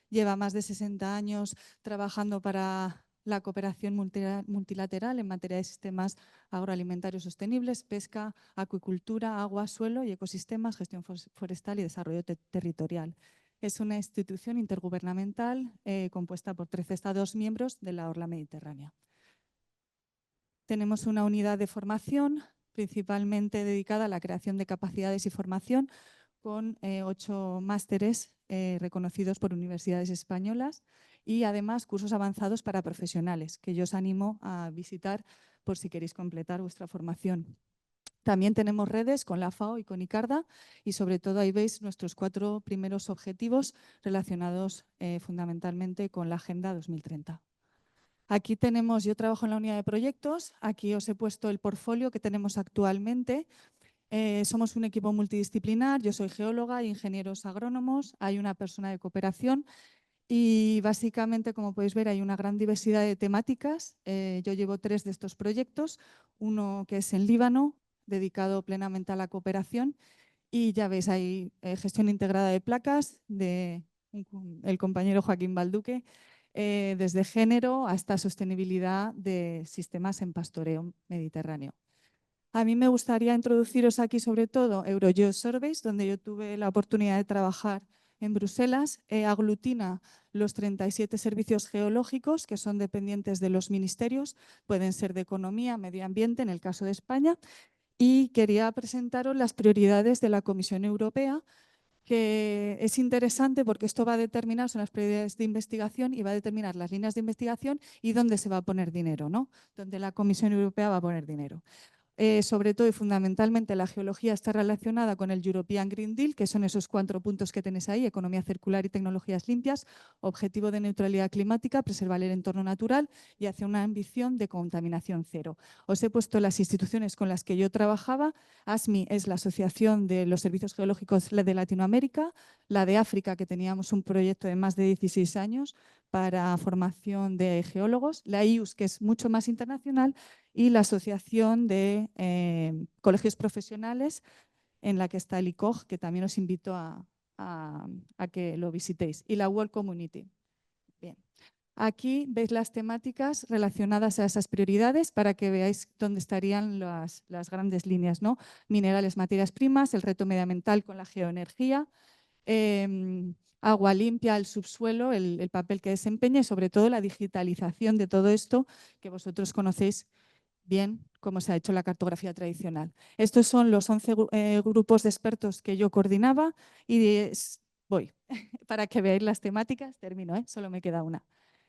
Lleva más de 60 años trabajando para la cooperación multilateral en materia de sistemas agroalimentarios sostenibles, pesca, acuicultura, agua, suelo y ecosistemas, gestión forestal y desarrollo territorial. Es una institución intergubernamental compuesta por 13 Estados miembros de la Orla Mediterránea. Tenemos una unidad de formación principalmente dedicada a la creación de capacidades y formación con 8 másteres reconocidos por universidades españolas y además cursos avanzados para profesionales, que yo os animo a visitar por si queréis completar vuestra formación. También tenemos redes con la FAO y con ICARDA y sobre todo ahí veis nuestros 4 primeros objetivos relacionados fundamentalmente con la Agenda 2030. Aquí tenemos, yo trabajo en la unidad de proyectos, aquí os he puesto el portfolio que tenemos actualmente. Somos un equipo multidisciplinar, yo soy geóloga, ingenieros agrónomos, hay una persona de cooperación y básicamente, como podéis ver, hay una gran diversidad de temáticas. Yo llevo 3 de estos proyectos, uno que es en Líbano, dedicado plenamente a la cooperación, y ya veis, hay gestión integrada de placas de el compañero Joaquín Balduque, desde género hasta sostenibilidad de sistemas en pastoreo mediterráneo. A mí me gustaría introduciros aquí sobre todo EuroGeoSurveys, donde yo tuve la oportunidad de trabajar en Bruselas. Aglutina los 37 servicios geológicos que son dependientes de los ministerios, pueden ser de economía, medio ambiente, en el caso de España, y quería presentaros las prioridades de la Comisión Europea, que es interesante porque esto va a determinar, son las prioridades de investigación y va a determinar las líneas de investigación y dónde se va a poner dinero, ¿no? Donde la Comisión Europea va a poner dinero. Sobre todo y fundamentalmente la geología está relacionada con el European Green Deal, que son esos 4 puntos que tenéis ahí: economía circular y tecnologías limpias, objetivo de neutralidad climática, preservar el entorno natural y hacia una ambición de contaminación cero. Os he puesto las instituciones con las que yo trabajaba. ASMI es la Asociación de los Servicios Geológicos de Latinoamérica, la de África, que teníamos un proyecto de más de 16 años para formación de geólogos, la IUS, que es mucho más internacional, y la Asociación de Colegios Profesionales, en la que está el ICOG, que también os invito a que lo visitéis, y la World Community. Bien. Aquí veis las temáticas relacionadas a esas prioridades para que veáis dónde estarían las grandes líneas, ¿no? Minerales, materias primas, el reto medioambiental con la geoenergía, agua limpia, el subsuelo, el papel que desempeña y sobre todo la digitalización de todo esto que vosotros conocéis bien, cómo se ha hecho la cartografía tradicional. Estos son los 11 grupos de expertos que yo coordinaba y voy, para que veáis las temáticas, termino, solo me queda una.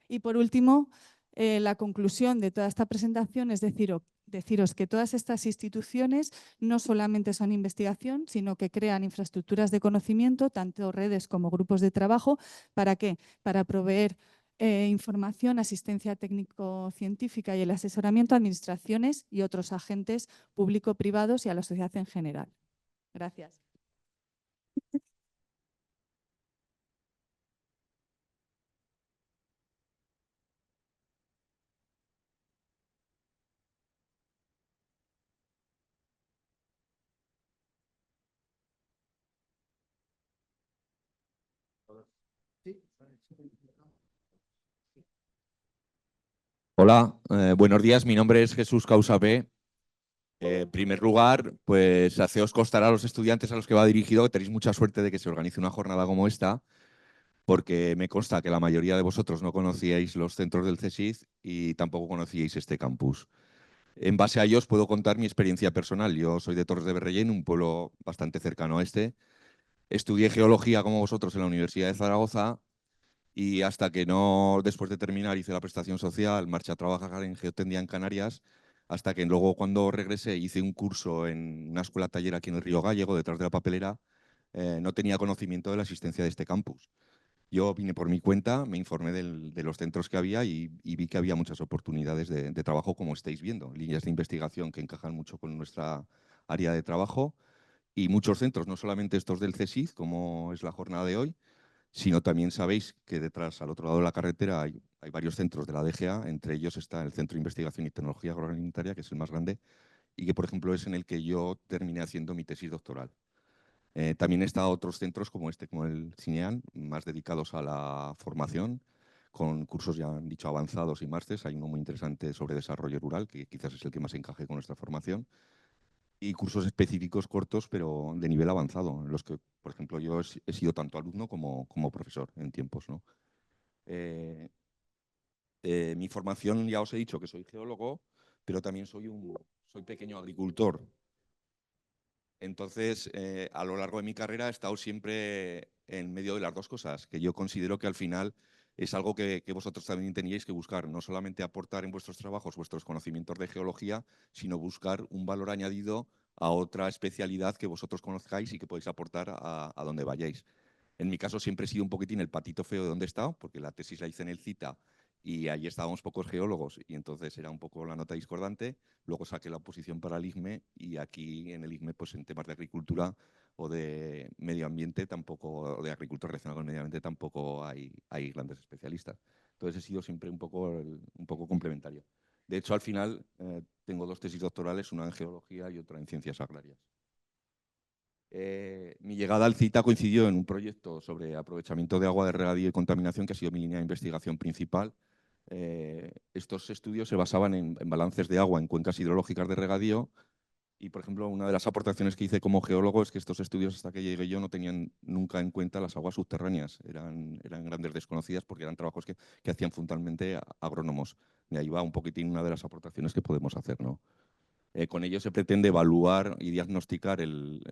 Y por último, la conclusión de toda esta presentación es deciros que todas estas instituciones no solamente son investigación, sino que crean infraestructuras de conocimiento, tanto redes como grupos de trabajo. ¿Para qué? Para proveer información, asistencia técnico-científica y el asesoramiento a administraciones y otros agentes público-privados y a la sociedad en general. Gracias. Hola, buenos días. Mi nombre es Jesús Causapé. En primer lugar, pues haceos constar a los estudiantes a los que va dirigido que tenéis mucha suerte de que se organice una jornada como esta, porque me consta que la mayoría de vosotros no conocíais los centros del CSIC y tampoco conocíais este campus. En base a ellos puedo contar mi experiencia personal. Yo soy de Torres de Berrellén, un pueblo bastante cercano a este. Estudié geología como vosotros en la Universidad de Zaragoza y hasta que no, después de terminar, hice la prestación social, marché a trabajar en Geotecnia en Canarias, hasta que luego cuando regresé hice un curso en una escuela taller aquí en el Río Gallego, detrás de la papelera, no tenía conocimiento de la existencia de este campus. Yo vine por mi cuenta, me informé de los centros que había y vi que había muchas oportunidades de trabajo, como estáis viendo, líneas de investigación que encajan mucho con nuestra área de trabajo y muchos centros, no solamente estos del CSIC, como es la jornada de hoy, sino también sabéis que detrás, al otro lado de la carretera, hay varios centros de la DGA, entre ellos está el Centro de Investigación y Tecnología Agroalimentaria, que es el más grande, y que, por ejemplo, es en el que yo terminé haciendo mi tesis doctoral. También está otros centros como este, como el CINEAN, más dedicados a la formación, con cursos ya han dicho avanzados y másteres. Hay uno muy interesante sobre desarrollo rural, que quizás es el que más encaje con nuestra formación, y cursos específicos cortos, pero de nivel avanzado, en los que, por ejemplo, yo he sido tanto alumno como profesor en tiempos, ¿no? Mi formación, ya os he dicho que soy geólogo, pero también soy pequeño agricultor. Entonces, a lo largo de mi carrera he estado siempre en medio de las dos cosas, que yo considero que al final es algo que vosotros también teníais que buscar, no solamente aportar en vuestros trabajos vuestros conocimientos de geología, sino buscar un valor añadido a otra especialidad que vosotros conozcáis y que podéis aportar a donde vayáis. En mi caso siempre he sido un poquitín el patito feo de donde he estado, porque la tesis la hice en el CITA y allí estábamos pocos geólogos y entonces era un poco la nota discordante. Luego saqué la oposición para el IGME y aquí en el IGME, pues en temas de agricultura o de medio ambiente, tampoco, o de agricultura relacionada con el medio ambiente, tampoco hay grandes especialistas. Entonces he sido siempre un poco complementario. De hecho, al final tengo 2 tesis doctorales, una en geología y otra en ciencias agrarias. Mi llegada al CITA coincidió en un proyecto sobre aprovechamiento de agua de regadío y contaminación, que ha sido mi línea de investigación principal. Estos estudios se basaban en balances de agua en cuencas hidrológicas de regadío y, por ejemplo, una de las aportaciones que hice como geólogo es que estos estudios, hasta que llegué yo, no tenían nunca en cuenta las aguas subterráneas. Eran grandes desconocidas porque eran trabajos que hacían fundamentalmente agrónomos. De ahí va un poquitín una de las aportaciones que podemos hacer, ¿no? Con ello se pretende evaluar y diagnosticar el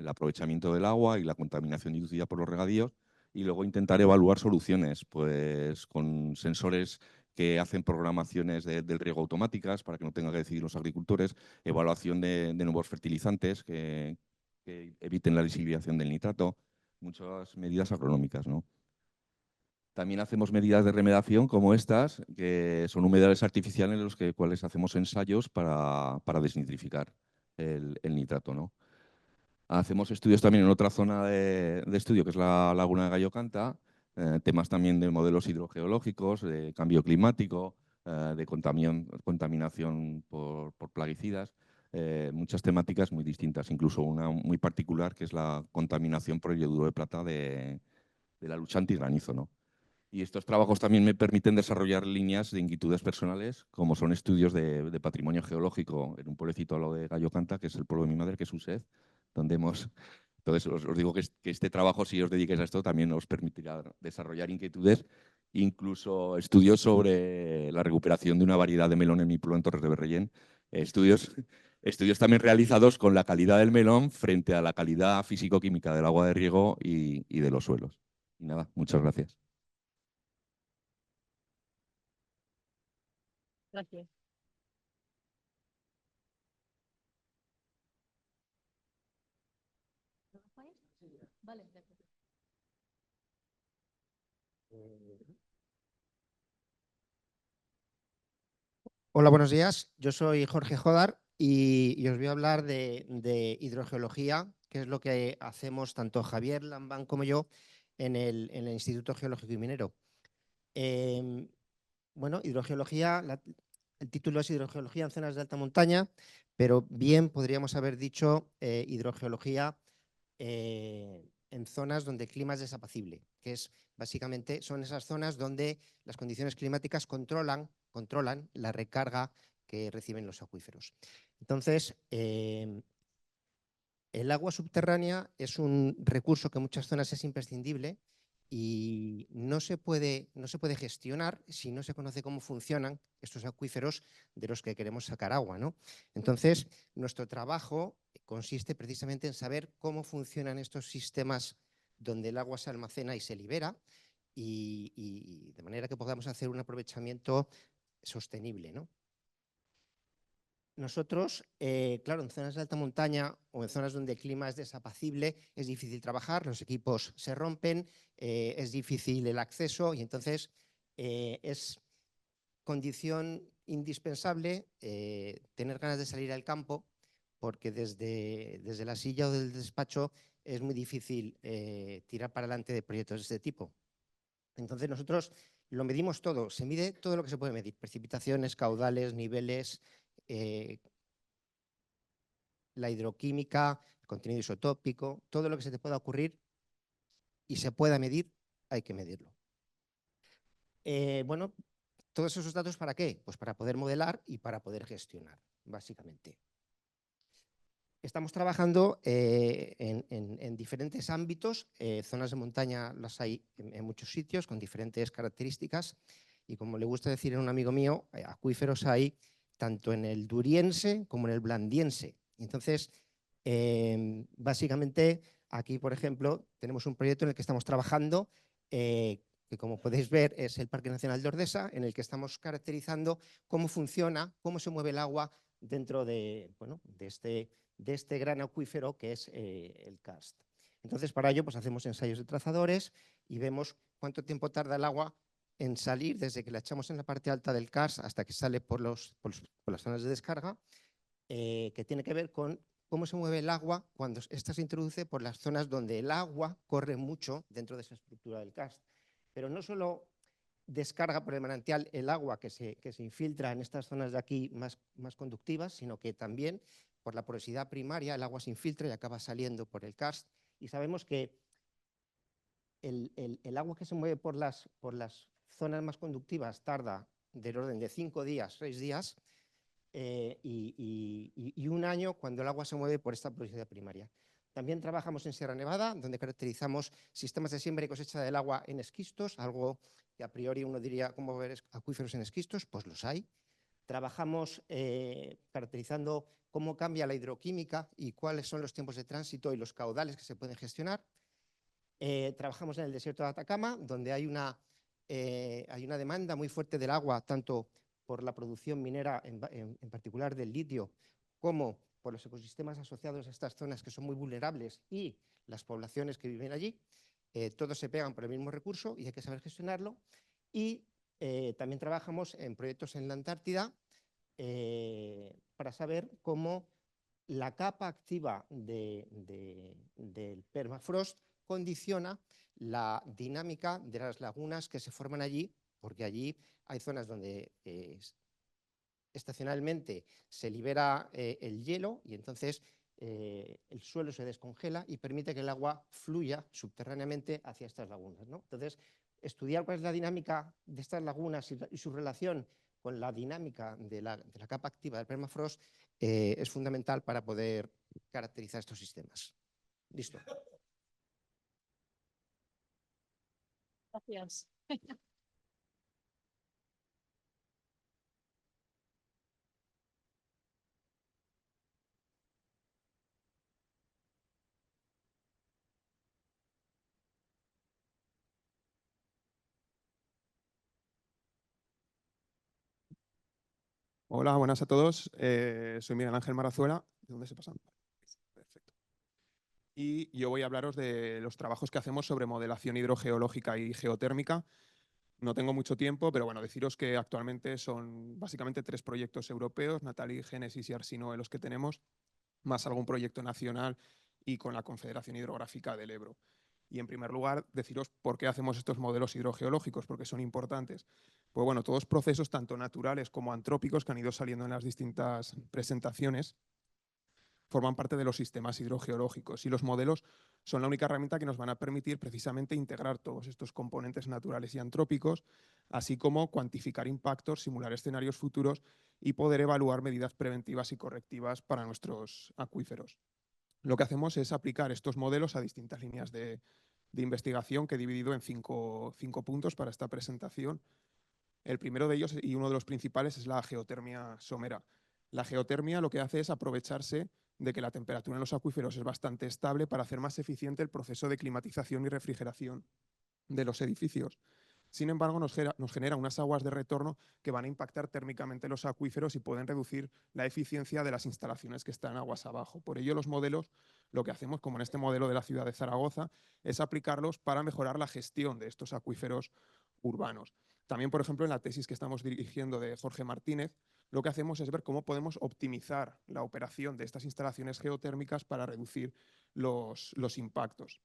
aprovechamiento del agua y la contaminación inducida por los regadíos y luego intentar evaluar soluciones, pues con sensores que hacen programaciones del riego automáticas para que no tengan que decidir los agricultores, evaluación de nuevos fertilizantes que eviten la lisificación del nitrato, muchas medidas agronómicas, ¿no? También hacemos medidas de remediación como estas, que son humedales artificiales en los cuales hacemos ensayos para desnitrificar el nitrato, ¿no? Hacemos estudios también en otra zona de estudio, que es la laguna de Gallo Canta, temas también de modelos hidrogeológicos, de cambio climático, de contaminación por plaguicidas, muchas temáticas muy distintas, incluso una muy particular que es la contaminación por el yoduro de plata de la lucha antigranizo, ¿no? Y estos trabajos también me permiten desarrollar líneas de inquietudes personales, como son estudios de patrimonio geológico en un pueblecito a lo de Gallo Canta, que es el pueblo de mi madre, que es Used, donde hemos... Entonces, os digo que este trabajo, si os dediquéis a esto, también os permitirá desarrollar inquietudes, incluso estudios sobre la recuperación de una variedad de melón en mi pueblo, en Torres de Berrellén, estudios también realizados con la calidad del melón frente a la calidad físico-química del agua de riego y de los suelos. Y nada, muchas gracias. Gracias. Vale, de acuerdo. Hola, buenos días. Yo soy Jorge Jodar y os voy a hablar de hidrogeología, que es lo que hacemos tanto Javier Lambán como yo en el Instituto Geológico y Minero. Bueno, hidrogeología, el título es Hidrogeología en zonas de alta montaña, pero bien podríamos haber dicho hidrogeología en zonas donde el clima es desapacible, que es básicamente son esas zonas donde las condiciones climáticas controlan la recarga que reciben los acuíferos. Entonces, el agua subterránea es un recurso que en muchas zonas es imprescindible y no se puede gestionar si no se conoce cómo funcionan estos acuíferos de los que queremos sacar agua, ¿no? Entonces, nuestro trabajo consiste precisamente en saber cómo funcionan estos sistemas donde el agua se almacena y se libera y de manera que podamos hacer un aprovechamiento sostenible, ¿no? Nosotros, claro, en zonas de alta montaña o en zonas donde el clima es desapacible, es difícil trabajar, los equipos se rompen, es difícil el acceso y entonces es condición indispensable tener ganas de salir al campo porque desde la silla o del despacho es muy difícil tirar para adelante de proyectos de este tipo. Entonces nosotros lo medimos todo, se mide todo lo que se puede medir, precipitaciones, caudales, niveles, la hidroquímica, el contenido isotópico, todo lo que se te pueda ocurrir y se pueda medir, hay que medirlo. Bueno, todos esos datos ¿para qué? Pues para poder modelar y para poder gestionar, básicamente. Estamos trabajando en diferentes ámbitos, zonas de montaña las hay en muchos sitios con diferentes características y como le gusta decir a un amigo mío, acuíferos hay tanto en el duriense como en el blandiense. Entonces, básicamente, aquí, por ejemplo, tenemos un proyecto en el que estamos trabajando, que como podéis ver es el Parque Nacional de Ordesa, en el que estamos caracterizando cómo funciona, cómo se mueve el agua dentro de este gran acuífero que es el karst. Entonces, para ello, pues hacemos ensayos de trazadores y vemos cuánto tiempo tarda el agua en salir desde que la echamos en la parte alta del karst hasta que sale por las zonas de descarga, que tiene que ver con cómo se mueve el agua cuando ésta se introduce por las zonas donde el agua corre mucho dentro de esa estructura del karst. Pero no solo descarga por el manantial el agua que se infiltra en estas zonas de aquí más conductivas, sino que también por la porosidad primaria el agua se infiltra y acaba saliendo por el karst. Y sabemos que el agua que se mueve por las zonas más conductivas tarda del orden de 5 días, 6 días, y un año cuando el agua se mueve por esta porosidad primaria. También trabajamos en Sierra Nevada, donde caracterizamos sistemas de siembra y cosecha del agua en esquistos, algo que a priori uno diría, ¿cómo ver acuíferos en esquistos? Pues los hay. Trabajamos caracterizando cómo cambia la hidroquímica y cuáles son los tiempos de tránsito y los caudales que se pueden gestionar. Trabajamos en el desierto de Atacama, donde hay una demanda muy fuerte del agua, tanto por la producción minera, en particular del litio, como por los ecosistemas asociados a estas zonas que son muy vulnerables y las poblaciones que viven allí. Todos se pegan por el mismo recurso y hay que saber gestionarlo. Y también trabajamos en proyectos en la Antártida para saber cómo la capa activa del permafrost condiciona la dinámica de las lagunas que se forman allí, porque allí hay zonas donde estacionalmente se libera el hielo y entonces el suelo se descongela y permite que el agua fluya subterráneamente hacia estas lagunas, ¿no? Entonces, estudiar cuál es la dinámica de estas lagunas y su relación con la dinámica de la capa activa del permafrost es fundamental para poder caracterizar estos sistemas. Listo. Gracias. Hola, buenas a todos. Soy Miguel Ángel Marazuela. ¿De dónde se pasan? Perfecto. Y yo voy a hablaros de los trabajos que hacemos sobre modelación hidrogeológica y geotérmica. No tengo mucho tiempo, pero bueno, deciros que actualmente son básicamente 3 proyectos europeos, Natalie, Génesis y Arsinoe los que tenemos, más algún proyecto nacional y con la Confederación Hidrográfica del Ebro. Y en primer lugar, deciros por qué hacemos estos modelos hidrogeológicos, porque son importantes. Pues bueno, todos procesos tanto naturales como antrópicos que han ido saliendo en las distintas presentaciones forman parte de los sistemas hidrogeológicos y los modelos son la única herramienta que nos van a permitir precisamente integrar todos estos componentes naturales y antrópicos, así como cuantificar impactos, simular escenarios futuros y poder evaluar medidas preventivas y correctivas para nuestros acuíferos. Lo que hacemos es aplicar estos modelos a distintas líneas de investigación que he dividido en 5 puntos para esta presentación. El primero de ellos, y uno de los principales, es la geotermia somera. La geotermia lo que hace es aprovecharse de que la temperatura en los acuíferos es bastante estable para hacer más eficiente el proceso de climatización y refrigeración de los edificios. Sin embargo, nos genera unas aguas de retorno que van a impactar térmicamente los acuíferos y pueden reducir la eficiencia de las instalaciones que están aguas abajo. Por ello, los modelos, lo que hacemos, como en este modelo de la ciudad de Zaragoza, es aplicarlos para mejorar la gestión de estos acuíferos urbanos. También, por ejemplo, en la tesis que estamos dirigiendo de Jorge Martínez, lo que hacemos es ver cómo podemos optimizar la operación de estas instalaciones geotérmicas para reducir los impactos.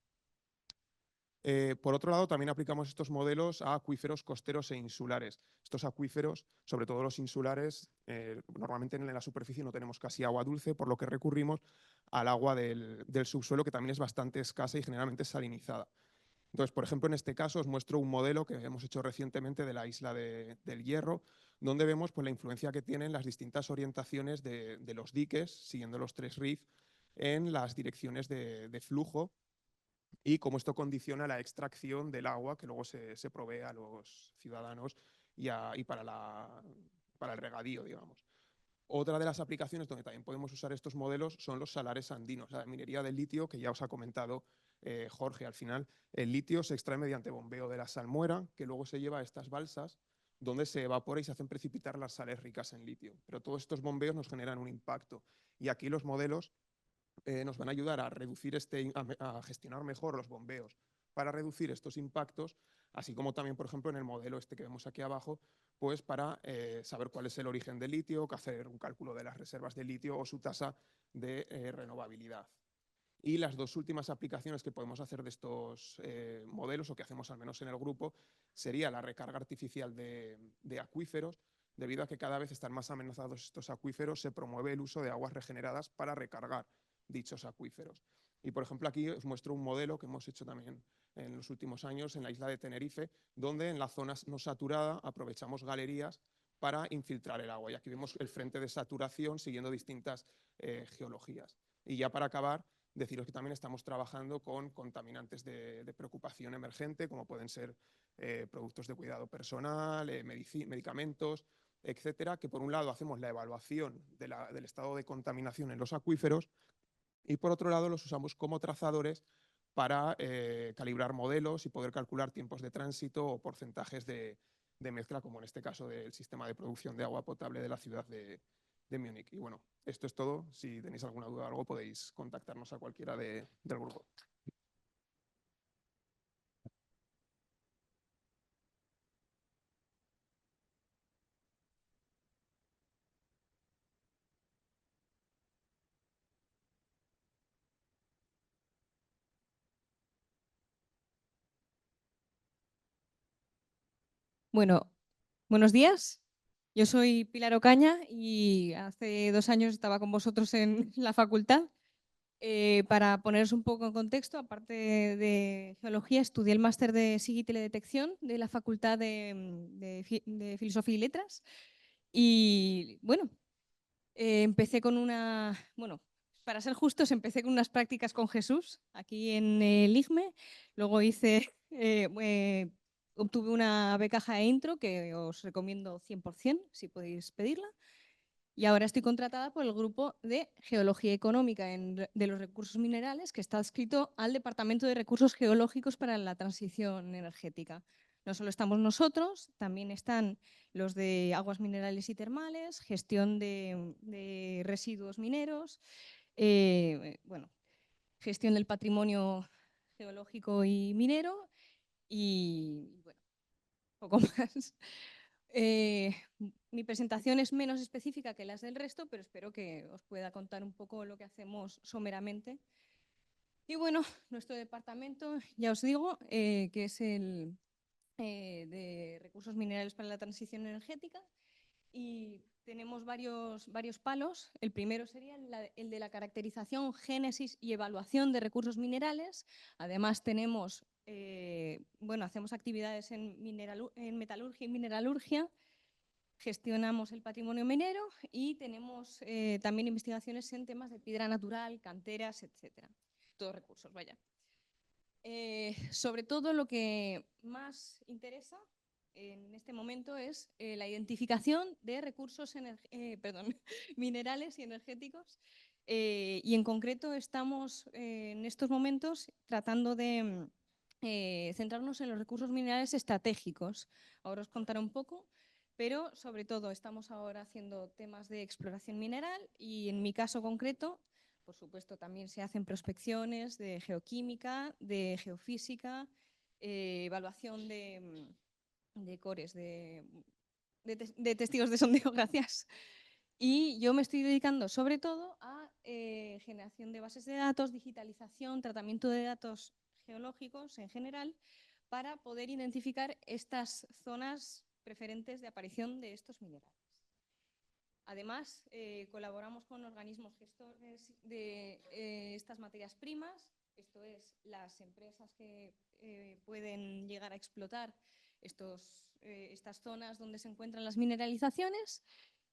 Por otro lado, también aplicamos estos modelos a acuíferos costeros e insulares. Estos acuíferos, sobre todo los insulares, normalmente en la superficie no tenemos casi agua dulce, por lo que recurrimos al agua del subsuelo, que también es bastante escasa y generalmente salinizada. Entonces, por ejemplo, en este caso os muestro un modelo que hemos hecho recientemente de la isla del Hierro, donde vemos pues, la influencia que tienen las distintas orientaciones de los diques, siguiendo los 3 RIF, en las direcciones de flujo y cómo esto condiciona la extracción del agua que luego se provee a los ciudadanos y para el regadío, digamos. Otra de las aplicaciones donde también podemos usar estos modelos son los salares andinos, la minería del litio, que ya os ha comentado Jorge al final. El litio se extrae mediante bombeo de la salmuera, que luego se lleva a estas balsas, donde se evapora y se hacen precipitar las sales ricas en litio. Pero todos estos bombeos nos generan un impacto. Y aquí los modelos nos van a ayudar a reducir a gestionar mejor los bombeos para reducir estos impactos, así como también, por ejemplo, en el modelo este que vemos aquí abajo, pues para saber cuál es el origen del litio, hacer un cálculo de las reservas de litio o su tasa de renovabilidad. Y las dos últimas aplicaciones que podemos hacer de estos modelos, o que hacemos al menos en el grupo, sería la recarga artificial de acuíferos. Debido a que cada vez están más amenazados estos acuíferos, se promueve el uso de aguas regeneradas para recargar dichos acuíferos. Y, por ejemplo, aquí os muestro un modelo que hemos hecho también en los últimos años en la isla de Tenerife, donde en la zona no saturada aprovechamos galerías para infiltrar el agua. Y aquí vemos el frente de saturación siguiendo distintas geologías. Y ya para acabar, deciros que también estamos trabajando con contaminantes de preocupación emergente, como pueden ser productos de cuidado personal, medicamentos, etcétera, que por un lado hacemos la evaluación del estado de contaminación en los acuíferos y por otro lado los usamos como trazadores para calibrar modelos y poder calcular tiempos de tránsito o porcentajes de mezcla, como en este caso del sistema de producción de agua potable de la ciudad de Múnich. Y bueno, esto es todo. Si tenéis alguna duda o algo, podéis contactarnos a cualquiera del grupo. Bueno, buenos días. Yo soy Pilar Ocaña y hace 2 años estaba con vosotros en la facultad. Para poneros un poco en contexto, aparte de geología, estudié el máster de SIG y teledetección de la Facultad de Filosofía y Letras. Y bueno, empecé con para ser justos, empecé con unas prácticas con Jesús aquí en el IGME. Luego obtuve una beca Intro que os recomiendo 100% si podéis pedirla. Y ahora estoy contratada por el grupo de Geología Económica de los Recursos Minerales, que está adscrito al Departamento de Recursos Geológicos para la Transición Energética. No solo estamos nosotros, también están los de aguas minerales y termales, gestión de residuos mineros, gestión del patrimonio geológico y minero y bueno, poco más. Mi presentación es menos específica que las del resto, pero espero que os pueda contar un poco lo que hacemos someramente. Y bueno, nuestro departamento, ya os digo, que es el de Recursos Minerales para la Transición Energética, y tenemos varios palos. El primero sería el de la caracterización, génesis y evaluación de recursos minerales. Además tenemos, hacemos actividades en metalurgia y mineralurgia, gestionamos el patrimonio minero y tenemos también investigaciones en temas de piedra natural, canteras, etcétera. Todos recursos, vaya. Sobre todo lo que más interesa en este momento es la identificación de recursos minerales y energéticos, y en concreto estamos en estos momentos tratando de centrarnos en los recursos minerales estratégicos. Ahora os contaré un poco, pero sobre todo estamos ahora haciendo temas de exploración mineral y en mi caso concreto, por supuesto, también se hacen prospecciones de geoquímica, de geofísica, evaluación de cores, de testigos de sondeo, gracias. Y yo me estoy dedicando sobre todo a generación de bases de datos, digitalización, tratamiento de datos geológicos en general, para poder identificar estas zonas preferentes de aparición de estos minerales. Además, colaboramos con organismos gestores de estas materias primas, esto es, las empresas que pueden llegar a explotar estas zonas donde se encuentran las mineralizaciones.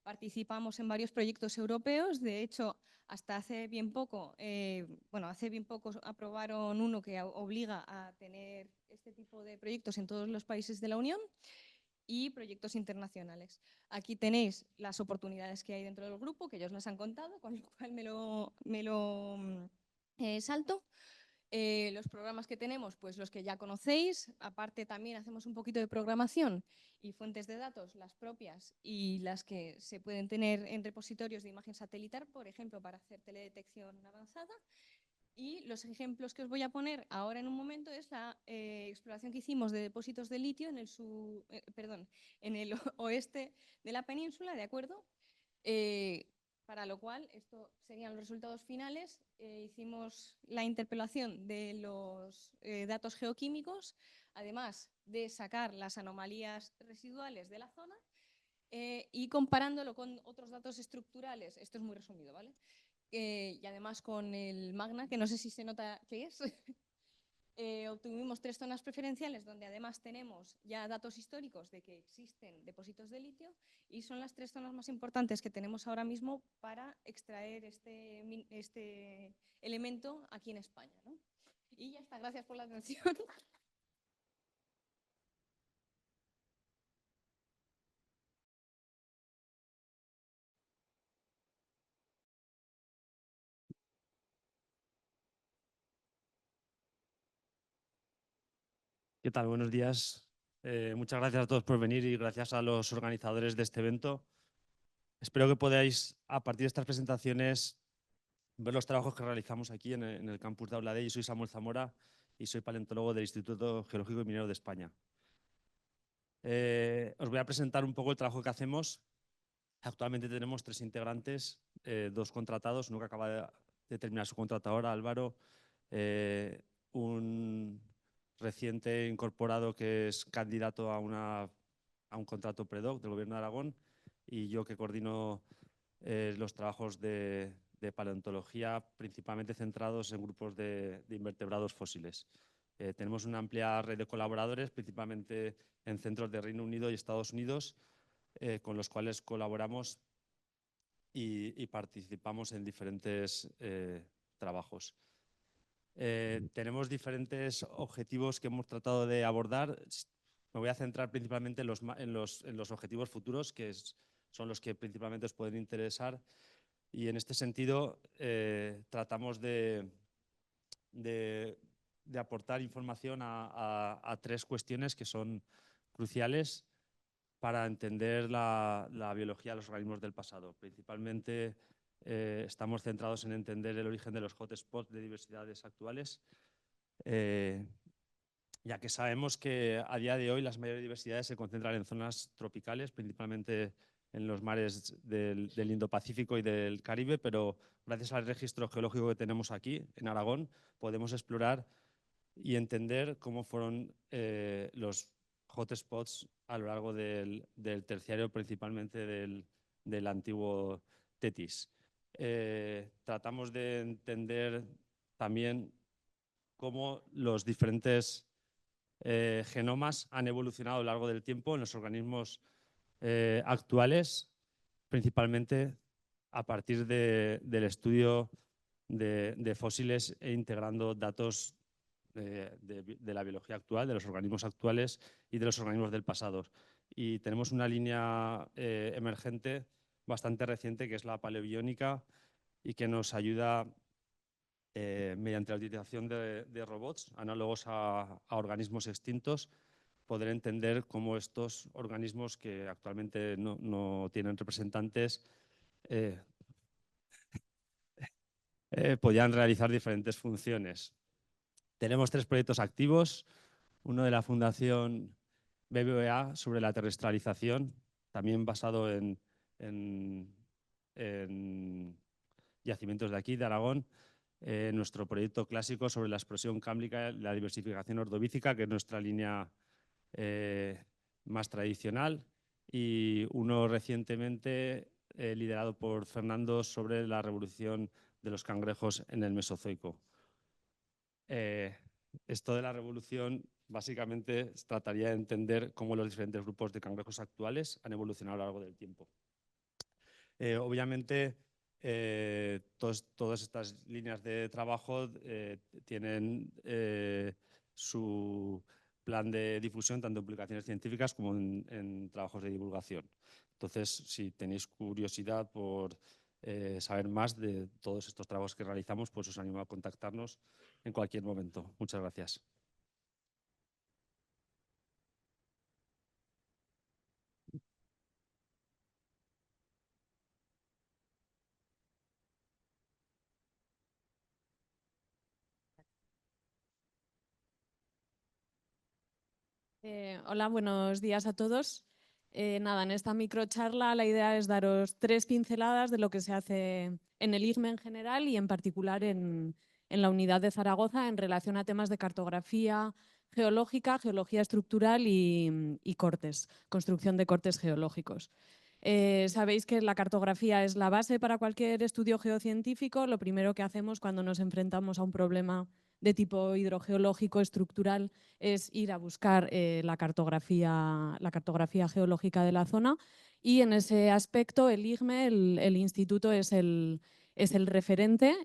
Participamos en varios proyectos europeos, de hecho, hasta hace bien poco aprobaron uno que obliga a tener este tipo de proyectos en todos los países de la Unión, y proyectos internacionales. Aquí tenéis las oportunidades que hay dentro del grupo, que ellos nos han contado, con lo cual me lo salto. Los programas que tenemos, pues los que ya conocéis. Aparte también hacemos un poquito de programación y fuentes de datos, las propias y las que se pueden tener en repositorios de imagen satelital, por ejemplo, para hacer teledetección avanzada. Y los ejemplos que os voy a poner ahora en un momento es la exploración que hicimos de depósitos de litio en en el oeste de la península, ¿de acuerdo? Para lo cual, estos serían los resultados finales. Hicimos la interpelación de los datos geoquímicos, además de sacar las anomalías residuales de la zona y comparándolo con otros datos estructurales. Esto es muy resumido, ¿vale? Y además con el Magna, que no sé si se nota qué es. Obtuvimos 3 zonas preferenciales donde además tenemos ya datos históricos de que existen depósitos de litio y son las 3 zonas más importantes que tenemos ahora mismo para extraer este elemento aquí en España, ¿no? Y ya está, gracias por la atención. ¿Qué tal? Buenos días. Muchas gracias a todos por venir y gracias a los organizadores de este evento. Espero que podáis, a partir de estas presentaciones, ver los trabajos que realizamos aquí en el campus de Auladell. Yo soy Samuel Zamora y soy paleontólogo del Instituto Geológico y Minero de España. Os voy a presentar un poco el trabajo que hacemos. Actualmente tenemos 3 integrantes, 2 contratados, uno que acaba de terminar su contrato ahora, Álvaro, un reciente incorporado que es candidato a un contrato predoc del Gobierno de Aragón y yo que coordino los trabajos de paleontología, principalmente centrados en grupos de invertebrados fósiles. Tenemos una amplia red de colaboradores, principalmente en centros de Reino Unido y Estados Unidos, con los cuales colaboramos y participamos en diferentes trabajos. Tenemos diferentes objetivos que hemos tratado de abordar. Me voy a centrar principalmente en los objetivos futuros, que son los que principalmente os pueden interesar. Y en este sentido, tratamos de aportar información a 3 cuestiones que son cruciales para entender la biología de los organismos del pasado. Principalmente estamos centrados en entender el origen de los hotspots de diversidades actuales, ya que sabemos que a día de hoy las mayores diversidades se concentran en zonas tropicales, principalmente en los mares del Indo-Pacífico y del Caribe, pero gracias al registro geológico que tenemos aquí, en Aragón, podemos explorar y entender cómo fueron los hotspots a lo largo del terciario, principalmente del antiguo Tetis. Tratamos de entender también cómo los diferentes genomas han evolucionado a lo largo del tiempo en los organismos actuales, principalmente a partir del estudio de fósiles e integrando datos de la biología actual, de los organismos actuales y de los organismos del pasado. Y tenemos una línea emergente bastante reciente que es la paleobiónica y que nos ayuda mediante la utilización de robots análogos a organismos extintos, poder entender cómo estos organismos que actualmente no tienen representantes podían realizar diferentes funciones. Tenemos 3 proyectos activos, uno de la Fundación BBVA sobre la terrestrialización, también basado en yacimientos de aquí, de Aragón, nuestro proyecto clásico sobre la explosión cámbrica, la diversificación ordovícica, que es nuestra línea más tradicional, y uno recientemente liderado por Fernando sobre la revolución de los cangrejos en el Mesozoico. Esto de la revolución básicamente trataría de entender cómo los diferentes grupos de cangrejos actuales han evolucionado a lo largo del tiempo. Obviamente, todas estas líneas de trabajo tienen su plan de difusión tanto en publicaciones científicas como en trabajos de divulgación. Entonces, si tenéis curiosidad por saber más de todos estos trabajos que realizamos, pues os animo a contactarnos en cualquier momento. Muchas gracias. Hola, buenos días a todos. Nada, en esta microcharla la idea es daros 3 pinceladas de lo que se hace en el IGME en general y en particular en la unidad de Zaragoza en relación a temas de cartografía geológica, geología estructural y cortes, construcción de cortes geológicos. Sabéis que la cartografía es la base para cualquier estudio geocientífico. Lo primero que hacemos cuando nos enfrentamos a un problema de tipo hidrogeológico estructural es ir a buscar la cartografía geológica de la zona, y en ese aspecto el IGME, el instituto, es el referente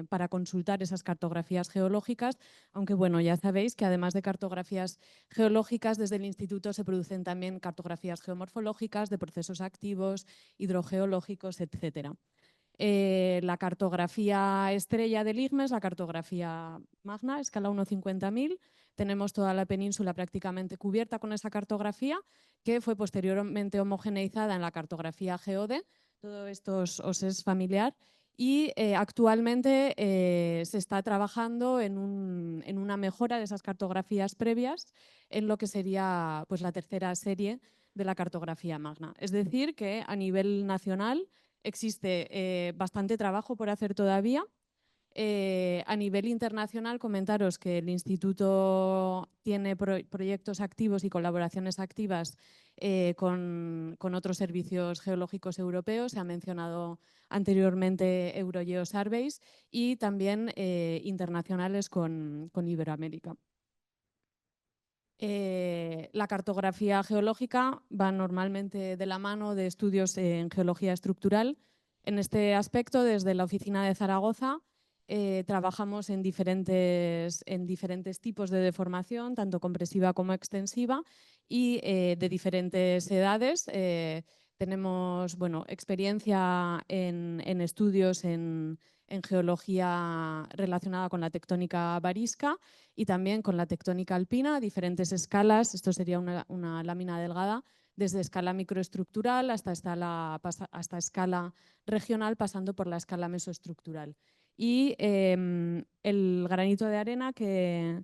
para consultar esas cartografías geológicas, aunque bueno, ya sabéis que además de cartografías geológicas, desde el instituto se producen también cartografías geomorfológicas de procesos activos, hidrogeológicos, etcétera. La cartografía estrella del IGME es la cartografía Magna, escala 1:50.000. Tenemos toda la península prácticamente cubierta con esa cartografía, que fue posteriormente homogeneizada en la cartografía GEODE. Todo esto os es familiar. Y actualmente se está trabajando en una mejora de esas cartografías previas en lo que sería pues, la tercera serie de la cartografía Magna. Es decir, que a nivel nacional existe bastante trabajo por hacer todavía. A nivel internacional, comentaros que el instituto tiene proyectos activos y colaboraciones activas con otros servicios geológicos europeos. Se ha mencionado anteriormente Eurogeosurveys, y también internacionales con Iberoamérica. La cartografía geológica va normalmente de la mano de estudios en geología estructural. En este aspecto, desde la oficina de Zaragoza, trabajamos en diferentes tipos de deformación, tanto compresiva como extensiva, y de diferentes edades. Tenemos experiencia en estudios en geología relacionada con la tectónica varisca y también con la tectónica alpina, a diferentes escalas. Esto sería una lámina delgada, desde escala microestructural hasta escala regional, pasando por la escala mesoestructural. Y el granito de arena que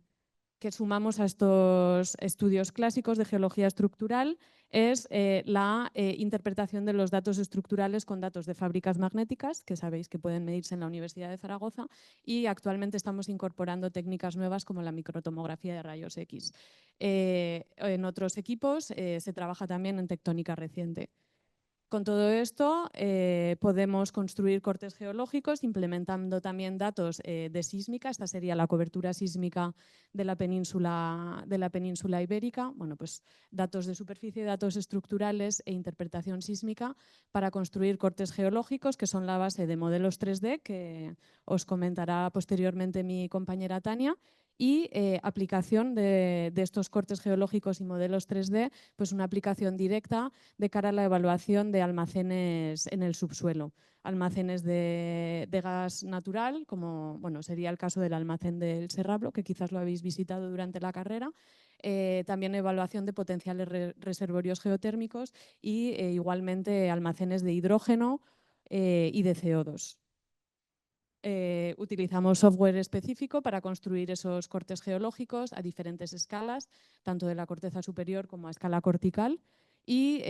sumamos a estos estudios clásicos de geología estructural es la interpretación de los datos estructurales con datos de fábricas magnéticas, que sabéis que pueden medirse en la Universidad de Zaragoza, y actualmente estamos incorporando técnicas nuevas como la microtomografía de rayos X. En otros equipos se trabaja también en tectónica reciente. Con todo esto podemos construir cortes geológicos implementando también datos de sísmica. Esta sería la cobertura sísmica de la península ibérica. Bueno, pues datos de superficie, datos estructurales e interpretación sísmica para construir cortes geológicos, que son la base de modelos 3D, que os comentará posteriormente mi compañera Tania. Y aplicación de estos cortes geológicos y modelos 3D, pues una aplicación directa de cara a la evaluación de almacenes en el subsuelo. Almacenes de gas natural, como sería el caso del almacén del Serrablo, que quizás lo habéis visitado durante la carrera. También evaluación de potenciales reservorios geotérmicos y igualmente almacenes de hidrógeno y de CO2. Utilizamos software específico para construir esos cortes geológicos a diferentes escalas, tanto de la corteza superior como a escala cortical, y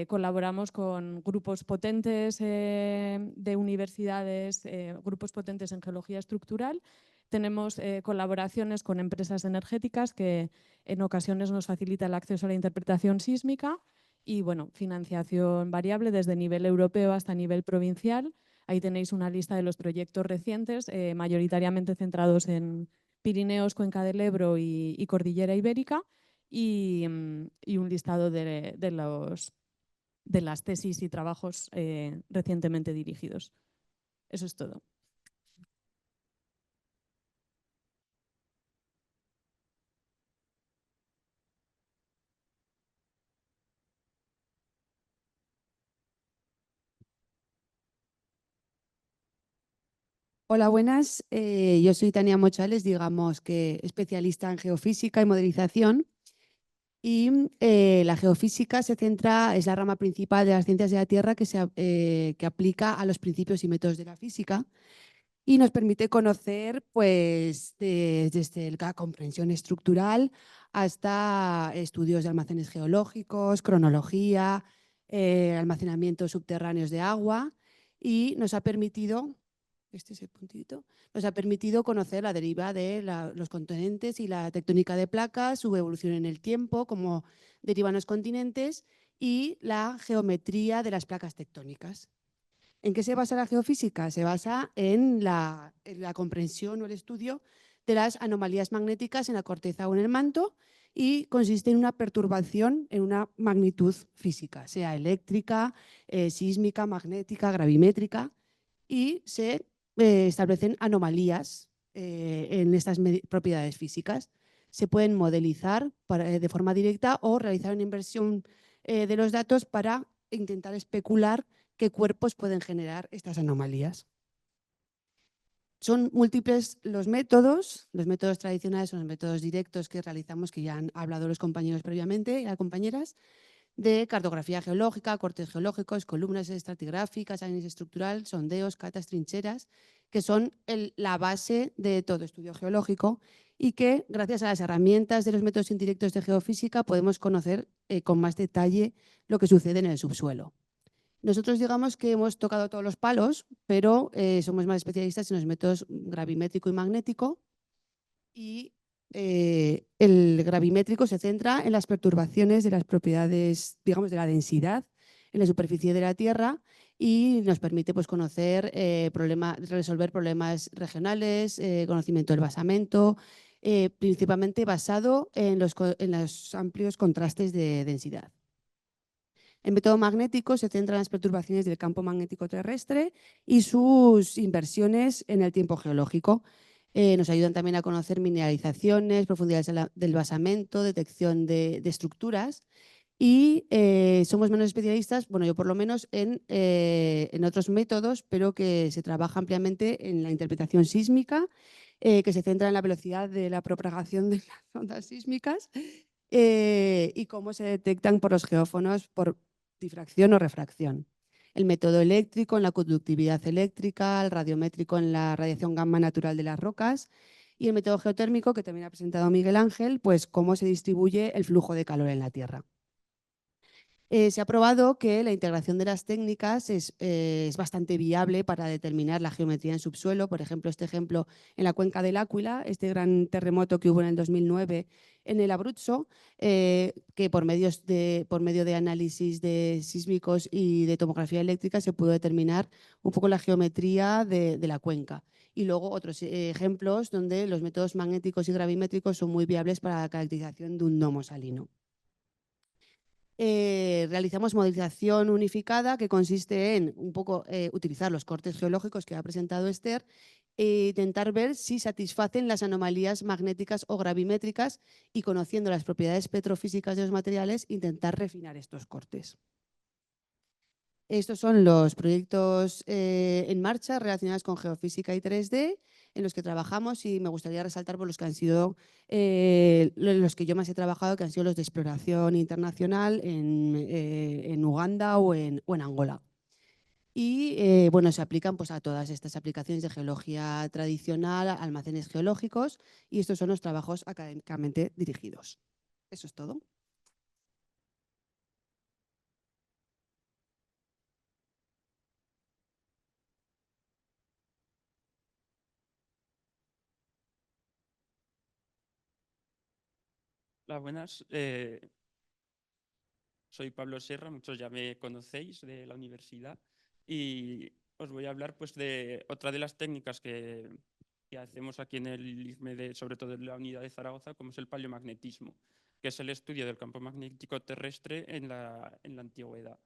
colaboramos con grupos potentes de universidades, grupos potentes en geología estructural. Tenemos colaboraciones con empresas energéticas que en ocasiones nos facilitan el acceso a la interpretación sísmica y financiación variable desde nivel europeo hasta nivel provincial. Ahí tenéis una lista de los proyectos recientes, mayoritariamente centrados en Pirineos, Cuenca del Ebro y Cordillera Ibérica, y un listado de las tesis y trabajos recientemente dirigidos. Eso es todo. Hola, buenas. Yo soy Tania Mochales, digamos que especialista en geofísica y modelización. Y la geofísica es la rama principal de las ciencias de la Tierra que aplica a los principios y métodos de la física y nos permite conocer pues, desde la comprensión estructural hasta estudios de almacenes geológicos, cronología, almacenamientos subterráneos de agua, y nos ha permitido, este es el puntito, nos ha permitido conocer la deriva de los continentes y la tectónica de placas, su evolución en el tiempo, cómo derivan los continentes y la geometría de las placas tectónicas. ¿En qué se basa la geofísica? Se basa en la comprensión o el estudio de las anomalías magnéticas en la corteza o en el manto, y consiste en una perturbación en una magnitud física, sea eléctrica, sísmica, magnética, gravimétrica, y se establecen anomalías en estas propiedades físicas. Se pueden modelizar de forma directa o realizar una inversión de los datos para intentar especular qué cuerpos pueden generar estas anomalías. Son múltiples los métodos tradicionales son los métodos directos que realizamos, que ya han hablado los compañeros previamente y las compañeras, de cartografía geológica, cortes geológicos, columnas estratigráficas, análisis estructural, sondeos, catas, trincheras, que son la base de todo estudio geológico, y que gracias a las herramientas de los métodos indirectos de geofísica podemos conocer con más detalle lo que sucede en el subsuelo. Nosotros digamos que hemos tocado todos los palos, pero somos más especialistas en los métodos gravimétrico y magnético, y el gravimétrico se centra en las perturbaciones de las propiedades, digamos, de la densidad en la superficie de la Tierra, y nos permite pues, conocer, resolver problemas regionales, conocimiento del basamento, principalmente basado en los amplios contrastes de densidad. El método magnético se centra en las perturbaciones del campo magnético terrestre y sus inversiones en el tiempo geológico. Nos ayudan también a conocer mineralizaciones, profundidades del basamento, detección de estructuras, y somos menos especialistas, bueno, yo por lo menos, en otros métodos, pero que se trabaja ampliamente en la interpretación sísmica, que se centra en la velocidad de la propagación de las ondas sísmicas y cómo se detectan por los geófonos por difracción o refracción. El método eléctrico en la conductividad eléctrica, el radiométrico en la radiación gamma natural de las rocas, y el método geotérmico, que también ha presentado Miguel Ángel, pues cómo se distribuye el flujo de calor en la Tierra. Se ha probado que la integración de las técnicas es bastante viable para determinar la geometría en subsuelo. Por ejemplo, este ejemplo en la cuenca del Áquila, este gran terremoto que hubo en el 2009 en el Abruzzo, que por medio de análisis de sísmicos y de tomografía eléctrica se pudo determinar un poco la geometría de la cuenca. Y luego otros ejemplos donde los métodos magnéticos y gravimétricos son muy viables para la caracterización de un domo salino. Realizamos modelización unificada, que consiste en un poco utilizar los cortes geológicos que ha presentado Esther e intentar ver si satisfacen las anomalías magnéticas o gravimétricas, y conociendo las propiedades petrofísicas de los materiales, intentar refinar estos cortes. Estos son los proyectos en marcha relacionados con geofísica y 3D en los que trabajamos, y me gustaría resaltar por los que han sido los que yo más he trabajado, que han sido los de exploración internacional en Uganda o en Angola. Y bueno, se aplican pues, a todas estas aplicaciones de geología tradicional, almacenes geológicos, y estos son los trabajos académicamente dirigidos. Eso es todo. Hola, buenas. Soy Pablo Serra, muchos ya me conocéis de la universidad, y os voy a hablar pues, de otra de las técnicas que hacemos aquí en el IFME, sobre todo en la unidad de Zaragoza, como es el paleomagnetismo, que es el estudio del campo magnético terrestre en la antigüedad.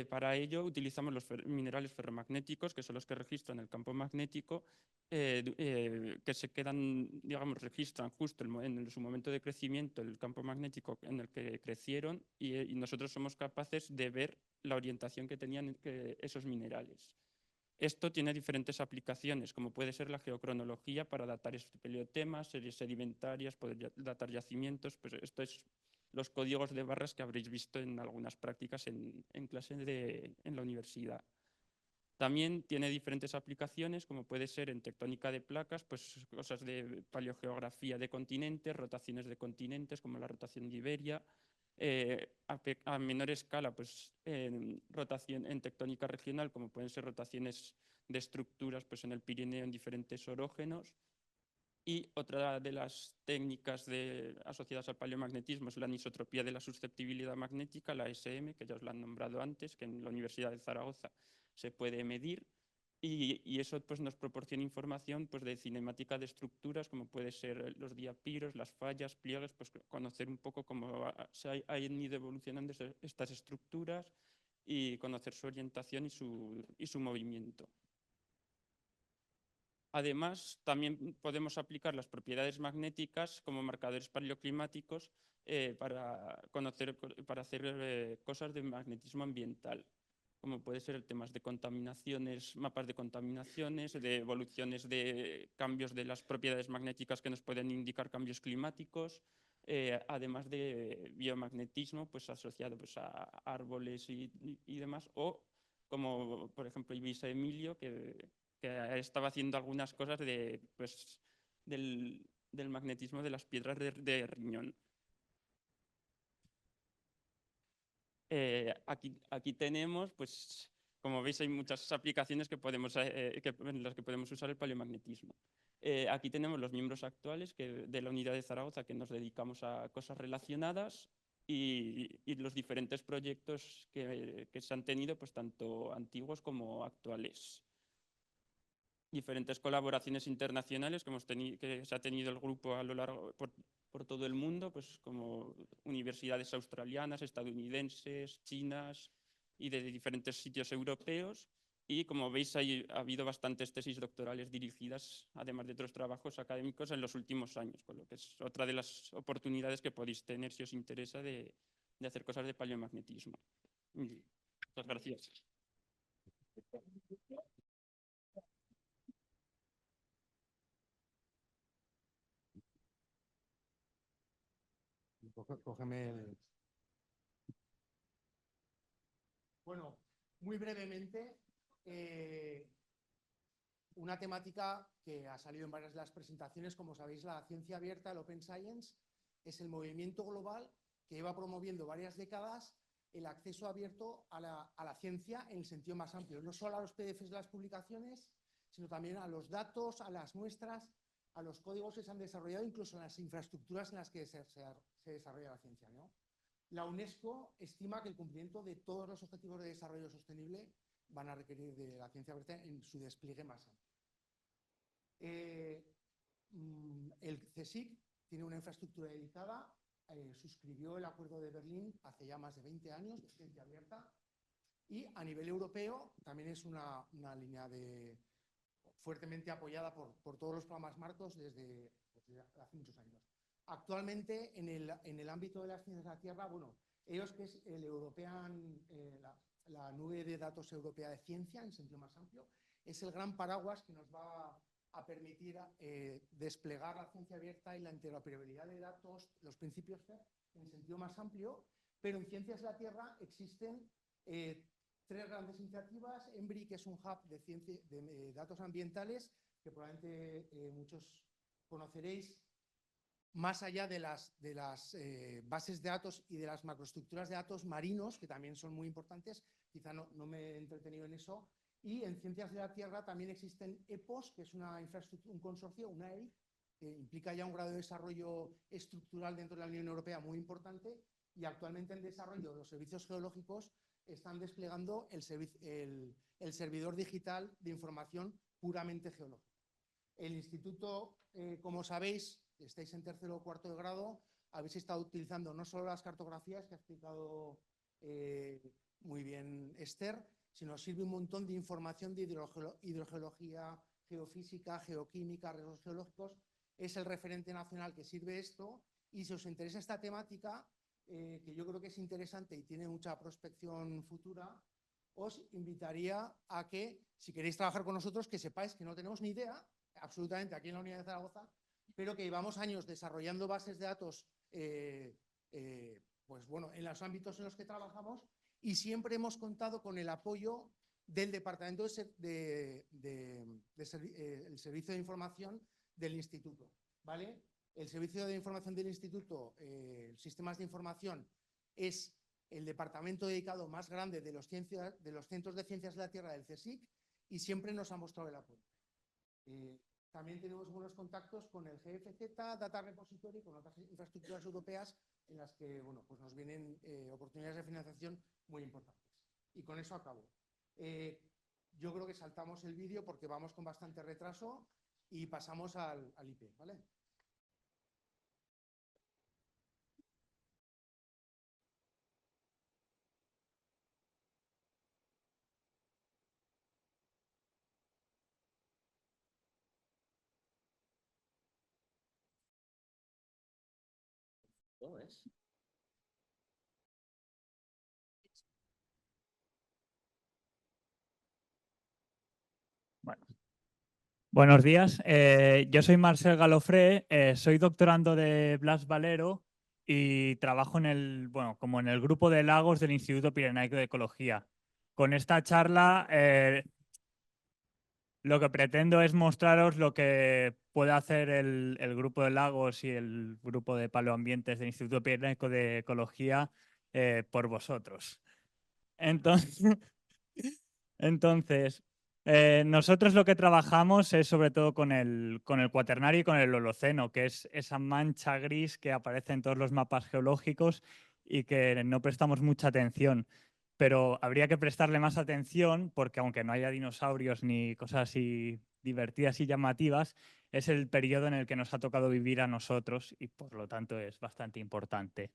Para ello utilizamos los minerales ferromagnéticos, que son los que registran el campo magnético, que se quedan, digamos, registran justo en su momento de crecimiento el campo magnético en el que crecieron, y nosotros somos capaces de ver la orientación que tenían esos minerales. Esto tiene diferentes aplicaciones, como puede ser la geocronología para datar paleotemas, series sedimentarias, poder datar yacimientos. Pues esto es los códigos de barras que habréis visto en algunas prácticas en clase en la universidad. También tiene diferentes aplicaciones, como puede ser en tectónica de placas, pues cosas de paleogeografía de continentes, rotaciones de continentes, como la rotación de Iberia. A menor escala, pues rotación en tectónica regional, como pueden ser rotaciones de estructuras pues, en el Pirineo en diferentes orógenos. Y otra de las técnicas asociadas al paleomagnetismo es la anisotropía de la susceptibilidad magnética, la SM, que ya os la han nombrado antes, que en la Universidad de Zaragoza se puede medir. Y eso pues, nos proporciona información pues, de cinemática de estructuras, como puede ser los diapiros, las fallas, pliegues, pues conocer un poco cómo se han ido evolucionando estas estructuras y conocer su orientación y su movimiento. Además, también podemos aplicar las propiedades magnéticas como marcadores paleoclimáticos para hacer cosas de magnetismo ambiental, como puede ser temas de contaminaciones, mapas de contaminaciones, de evoluciones de cambios de las propiedades magnéticas que nos pueden indicar cambios climáticos, además de biomagnetismo pues, asociado pues, a árboles y demás, o como por ejemplo Ibiza Emilio, que estaba haciendo algunas cosas pues, del magnetismo de las piedras de riñón. Aquí tenemos, pues, como veis, hay muchas aplicaciones en las que podemos usar el paleomagnetismo. Aquí tenemos los miembros actuales de la Unidad de Zaragoza, que nos dedicamos a cosas relacionadas, y los diferentes proyectos que se han tenido, pues, tanto antiguos como actuales. Diferentes colaboraciones internacionales que se ha tenido el grupo a lo largo por todo el mundo, pues como universidades australianas, estadounidenses, chinas y de diferentes sitios europeos. Y como veis, ha habido bastantes tesis doctorales dirigidas, además de otros trabajos académicos en los últimos años, con lo que es otra de las oportunidades que podéis tener si os interesa de hacer cosas de paleomagnetismo. Muchas gracias. Cógeme el... Bueno, muy brevemente, una temática que ha salido en varias de las presentaciones, como sabéis, la ciencia abierta, el Open Science, es el movimiento global que lleva promoviendo varias décadas el acceso abierto a la ciencia en el sentido más amplio, no solo a los PDFs de las publicaciones, sino también a los datos, a las muestras, a los códigos que se han desarrollado, incluso a las infraestructuras en las que se desarrolla la ciencia, ¿no? La UNESCO estima que el cumplimiento de todos los objetivos de desarrollo sostenible van a requerir de la ciencia abierta en su despliegue más amplio. El CSIC tiene una infraestructura dedicada, suscribió el Acuerdo de Berlín hace ya más de 20 años de ciencia abierta, y a nivel europeo también es una línea fuertemente apoyada por todos los programas marcos desde hace muchos años. Actualmente, en el ámbito de las ciencias de la Tierra, bueno, ellos que es el European, la nube de datos europea de ciencia, en sentido más amplio, es el gran paraguas que nos va a permitir desplegar la ciencia abierta y la interoperabilidad de datos, los principios FAIR, en sentido más amplio, pero en ciencias de la Tierra existen tres grandes iniciativas. EMBRI, que es un hub de datos ambientales, que probablemente muchos conoceréis, más allá de las bases de datos y de las macroestructuras de datos marinos, que también son muy importantes, quizá no me he entretenido en eso. Y en ciencias de la Tierra también existen EPOS, que es una infraestructura, un consorcio, una EIC, que implica ya un grado de desarrollo estructural dentro de la Unión Europea muy importante, y actualmente en desarrollo los servicios geológicos están desplegando el servidor digital de información puramente geológica. El instituto, como sabéis, estáis en tercero o cuarto de grado, habéis estado utilizando no solo las cartografías que ha explicado muy bien Esther, sino sirve un montón de información de hidrogeología, geofísica, geoquímica, riesgos geológicos. Es el referente nacional que sirve esto, y si os interesa esta temática, que yo creo que es interesante y tiene mucha prospección futura, os invitaría a que, si queréis trabajar con nosotros, que sepáis que no tenemos ni idea, absolutamente, aquí en la Unidad de Zaragoza, pero que llevamos años desarrollando bases de datos pues bueno, en los ámbitos en los que trabajamos, y siempre hemos contado con el apoyo del Departamento el Servicio de Información del Instituto, ¿vale? El Servicio de Información del Instituto, Sistemas de Información, es el departamento dedicado más grande de los centros de ciencias de la Tierra del CSIC y siempre nos ha mostrado el apoyo. También tenemos buenos contactos con el GFZ, Data Repository, con otras infraestructuras europeas en las que bueno, pues nos vienen oportunidades de financiación muy importantes. Y con eso acabo. Yo creo que saltamos el vídeo porque vamos con bastante retraso y pasamos al IP, ¿vale? ¿Cómo es? Bueno. Buenos días, yo soy Marcel Galofré, soy doctorando de Blas Valero y trabajo como en el grupo de lagos del Instituto Pirenaico de Ecología. Con esta charla lo que pretendo es mostraros lo que puede hacer el grupo de lagos y el grupo de paleoambientes del Instituto Pirenaico de Ecología por vosotros. Entonces, nosotros lo que trabajamos es sobre todo con el Cuaternario y con el Holoceno, que es esa mancha gris que aparece en todos los mapas geológicos y que no prestamos mucha atención. Pero habría que prestarle más atención porque aunque no haya dinosaurios ni cosas así divertidas y llamativas, es el periodo en el que nos ha tocado vivir a nosotros y por lo tanto es bastante importante.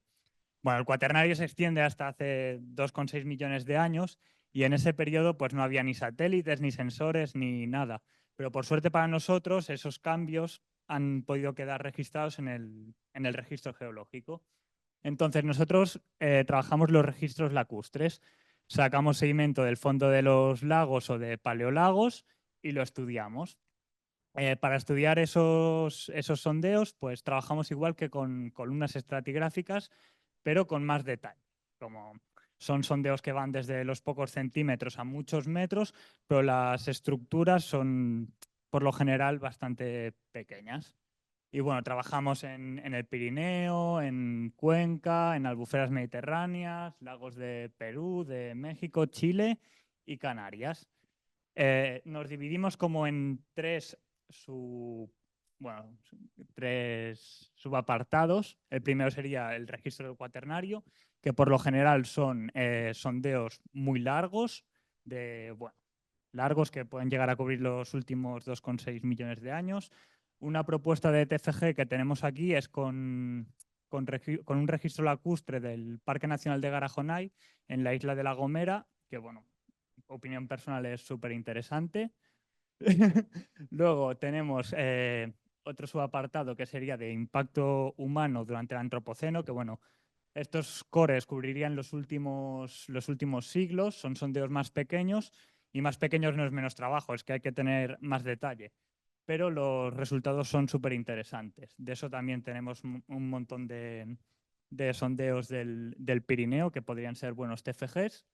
Bueno, el Cuaternario se extiende hasta hace 2,6 millones de años y en ese periodo pues no había ni satélites, ni sensores, ni nada. Pero por suerte para nosotros esos cambios han podido quedar registrados en el registro geológico. Entonces nosotros trabajamos los registros lacustres, sacamos sedimento del fondo de los lagos o de paleolagos y lo estudiamos. Para estudiar esos sondeos pues trabajamos igual que con columnas estratigráficas, pero con más detalle. Como son sondeos que van desde los pocos centímetros a muchos metros, pero las estructuras son por lo general bastante pequeñas. Y bueno, trabajamos en el Pirineo, en Cuenca, en albuferas mediterráneas, lagos de Perú, de México, Chile y Canarias. Nos dividimos como en tres subapartados. El primero sería el registro del Cuaternario, que por lo general son sondeos muy largos, largos que pueden llegar a cubrir los últimos 2,6 millones de años. Una propuesta de TFG que tenemos aquí es con un registro lacustre del Parque Nacional de Garajonay en la isla de La Gomera, que bueno, opinión personal es súper interesante. Luego tenemos otro subapartado que sería de impacto humano durante el Antropoceno, que bueno, estos cores cubrirían los últimos siglos, son sondeos más pequeños, y más pequeños no es menos trabajo, es que hay que tener más detalle. Pero los resultados son súper interesantes. De eso también tenemos un montón de sondeos del Pirineo, que podrían ser buenos TFGs.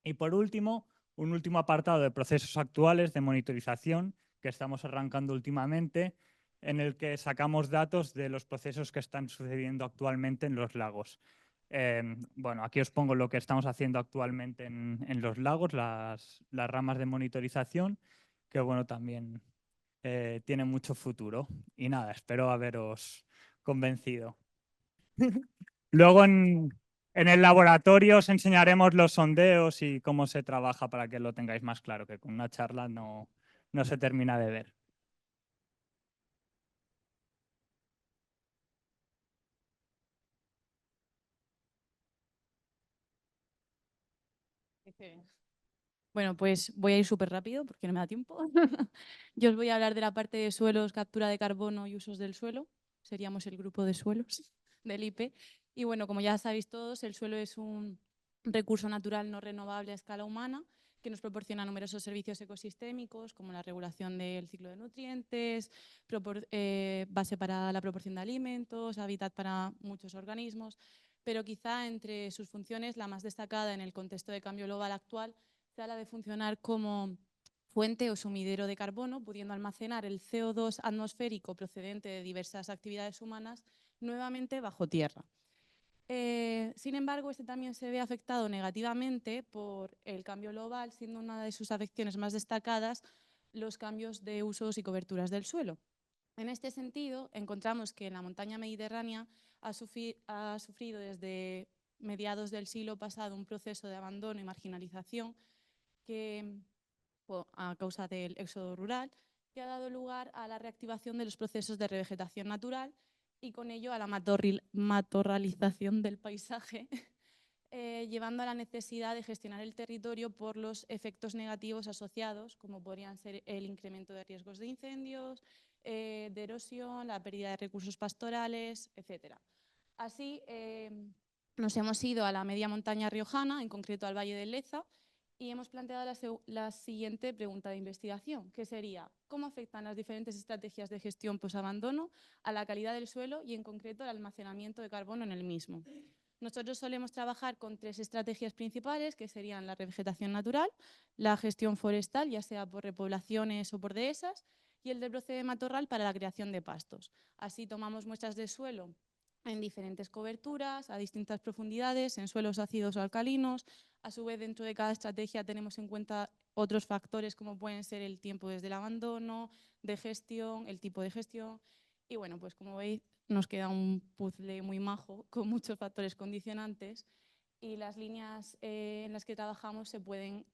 Y por último, un último apartado de procesos actuales de monitorización que estamos arrancando últimamente, en el que sacamos datos de los procesos que están sucediendo actualmente en los lagos. Bueno, aquí os pongo lo que estamos haciendo actualmente en los lagos, las ramas de monitorización, que bueno, también tiene mucho futuro. Y nada, espero haberos convencido. Luego en el laboratorio os enseñaremos los sondeos y cómo se trabaja para que lo tengáis más claro, que con una charla no se termina de ver. Bueno, pues voy a ir súper rápido porque no me da tiempo. Yo os voy a hablar de la parte de suelos, captura de carbono y usos del suelo. Seríamos el grupo de suelos del IP. Y bueno, como ya sabéis todos, el suelo es un recurso natural no renovable a escala humana que nos proporciona numerosos servicios ecosistémicos como la regulación del ciclo de nutrientes, base para la proporción de alimentos, hábitat para muchos organismos, pero quizá entre sus funciones la más destacada en el contexto de cambio global actual sea la de funcionar como fuente o sumidero de carbono, pudiendo almacenar el CO2 atmosférico procedente de diversas actividades humanas nuevamente bajo tierra. Sin embargo, este también se ve afectado negativamente por el cambio global, siendo una de sus afecciones más destacadas los cambios de usos y coberturas del suelo. En este sentido, encontramos que la montaña mediterránea ha sufrido desde mediados del siglo pasado un proceso de abandono y marginalización que, a causa del éxodo rural, que ha dado lugar a la reactivación de los procesos de revegetación natural y con ello a la matorralización del paisaje, llevando a la necesidad de gestionar el territorio por los efectos negativos asociados, como podrían ser el incremento de riesgos de incendios, de erosión, la pérdida de recursos pastorales, etc. Así, nos hemos ido a la media montaña riojana, en concreto al Valle del Leza, y hemos planteado la siguiente pregunta de investigación, que sería: ¿cómo afectan las diferentes estrategias de gestión posabandono a la calidad del suelo y en concreto al almacenamiento de carbono en el mismo? Nosotros solemos trabajar con 3 estrategias principales, que serían la revegetación natural, la gestión forestal, ya sea por repoblaciones o por dehesas, y el desbroce de matorral para la creación de pastos. Así tomamos muestras de suelo en diferentes coberturas, a distintas profundidades, en suelos ácidos o alcalinos. A su vez, dentro de cada estrategia tenemos en cuenta otros factores como pueden ser el tiempo desde el abandono, de gestión, el tipo de gestión. Y bueno, pues como veis, nos queda un puzzle muy majo con muchos factores condicionantes y las líneas en las que trabajamos se pueden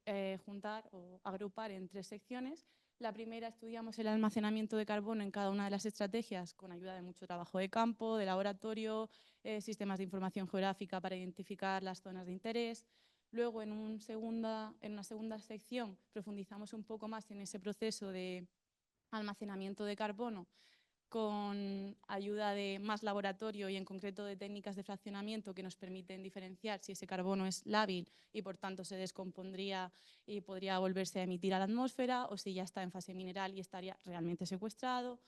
juntar o agrupar en 3 secciones. La primera, estudiamos el almacenamiento de carbono en cada una de las estrategias con ayuda de mucho trabajo de campo, de laboratorio, sistemas de información geográfica para identificar las zonas de interés. Luego, en una segunda sección, profundizamos un poco más en ese proceso de almacenamiento de carbono con ayuda de más laboratorio y en concreto de técnicas de fraccionamiento que nos permiten diferenciar si ese carbono es lábil y por tanto se descompondría y podría volverse a emitir a la atmósfera, o si ya está en fase mineral y estaría realmente secuestrado.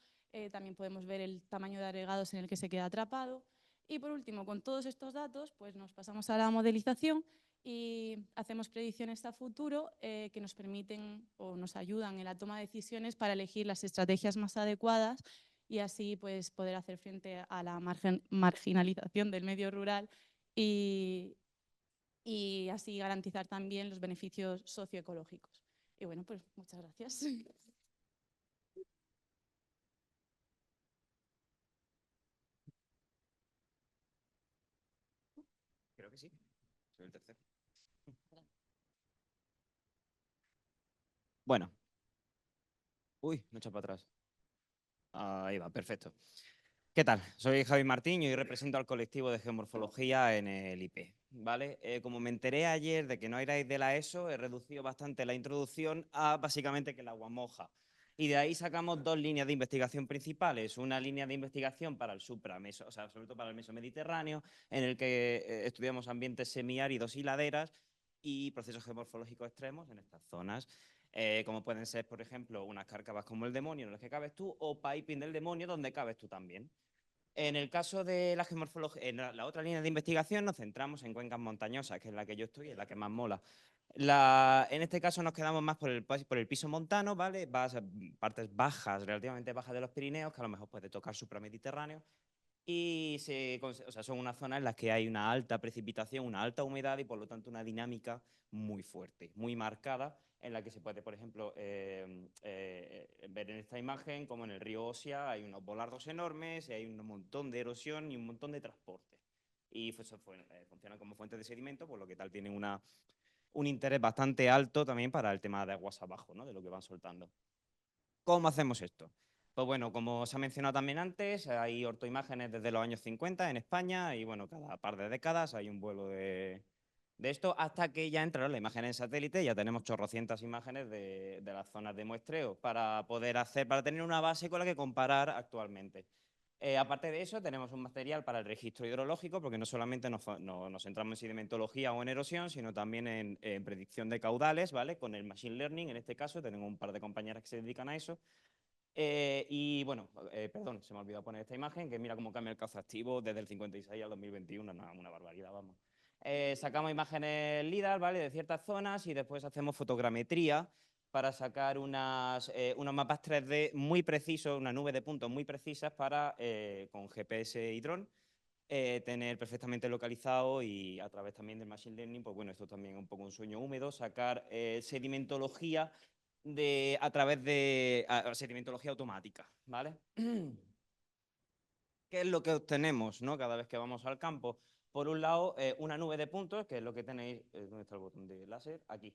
También podemos ver el tamaño de agregados en el que se queda atrapado. Y por último, con todos estos datos, pues nos pasamos a la modelización y hacemos predicciones a futuro que nos permiten o nos ayudan en la toma de decisiones para elegir las estrategias más adecuadas y así pues poder hacer frente a la marginalización del medio rural y así garantizar también los beneficios socioecológicos. Y bueno, pues muchas gracias. Creo que sí. Soy el tercero. Bueno. Uy, me he echado para atrás. Ahí va, perfecto. ¿Qué tal? Soy Javi Martín y represento al colectivo de geomorfología en el IP. ¿Vale? Como me enteré ayer de que no erais de la ESO, he reducido bastante la introducción a básicamente que el agua moja. Y de ahí sacamos 2 líneas de investigación principales. Una línea de investigación para el suprameso, o sea, sobre todo para el mesomediterráneo, en el que estudiamos ambientes semiáridos y laderas y procesos geomorfológicos extremos en estas zonas. Como pueden ser, por ejemplo, unas cárcavas como el demonio en las que cabes tú, o piping del demonio donde cabes tú también. En el caso de la geomorfología, en la otra línea de investigación nos centramos en cuencas montañosas, que es la que yo estoy, es la que más mola. En este caso nos quedamos más por el piso montano, ¿vale? Partes bajas, relativamente bajas de los Pirineos, que a lo mejor puede tocar supramediterráneo. Y son unas zonas en las que hay una alta precipitación, una alta humedad y por lo tanto una dinámica muy fuerte, muy marcada, en la que se puede, por ejemplo, ver en esta imagen como en el río Osia hay unos volardos enormes y hay un montón de erosión y un montón de transporte. Y funcionan como fuentes de sedimento, por lo que tal tienen un interés bastante alto también para el tema de aguas abajo, ¿no? De lo que van soltando. ¿Cómo hacemos esto? Pues bueno, como se ha mencionado también antes, hay ortoimágenes desde los años 50 en España y bueno, cada par de décadas hay un vuelo de esto hasta que ya entraron las imágenes en satélite. Ya tenemos chorrocientas imágenes de las zonas de muestreo para tener una base con la que comparar actualmente. Aparte de eso, tenemos un material para el registro hidrológico, porque no solamente nos centramos en sedimentología o en erosión, sino también en predicción de caudales, ¿vale? Con el machine learning, en este caso, tenemos un par de compañeras que se dedican a eso. Y bueno, perdón, se me ha olvidado poner esta imagen, que mira cómo cambia el cauce activo desde el 56 al 2021, una barbaridad, vamos. Sacamos imágenes LIDAR, ¿vale? De ciertas zonas y después hacemos fotogrametría para sacar unos mapas 3D muy precisos, una nube de puntos muy precisas para, con GPS y dron, tener perfectamente localizado y a través también del Machine Learning, pues bueno, esto también es un poco un sueño húmedo, sacar sedimentología a través de sedimentología automática, ¿vale? ¿Qué es lo que obtenemos, ¿no? Cada vez que vamos al campo? Por un lado, una nube de puntos, que es lo que tenéis. ¿Dónde está el botón de láser? Aquí.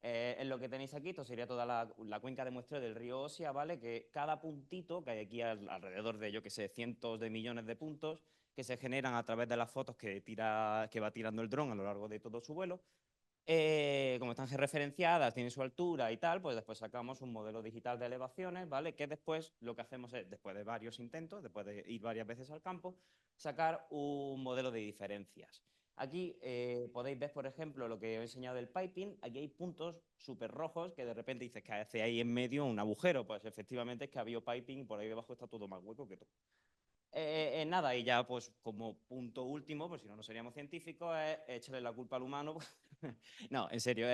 Es lo que tenéis aquí. Esto sería toda la cuenca de muestreo del río Osia, ¿vale? Que cada puntito, que hay aquí alrededor de, yo que sé, cientos de millones de puntos, que se generan a través de las fotos que va tirando el dron a lo largo de todo su vuelo. Como están georreferenciadas, tienen su altura y tal, pues después sacamos un modelo digital de elevaciones, ¿vale? Que después lo que hacemos es, después de varios intentos, después de ir varias veces al campo, sacar un modelo de diferencias. Aquí podéis ver, por ejemplo, lo que os he enseñado del piping. Aquí hay puntos súper rojos que de repente dices que hace ahí en medio un agujero. Pues efectivamente es que había piping y por ahí debajo está todo más hueco que todo. Nada, y ya pues como punto último, pues si no, no seríamos científicos, es echarle la culpa al humano. No, en serio,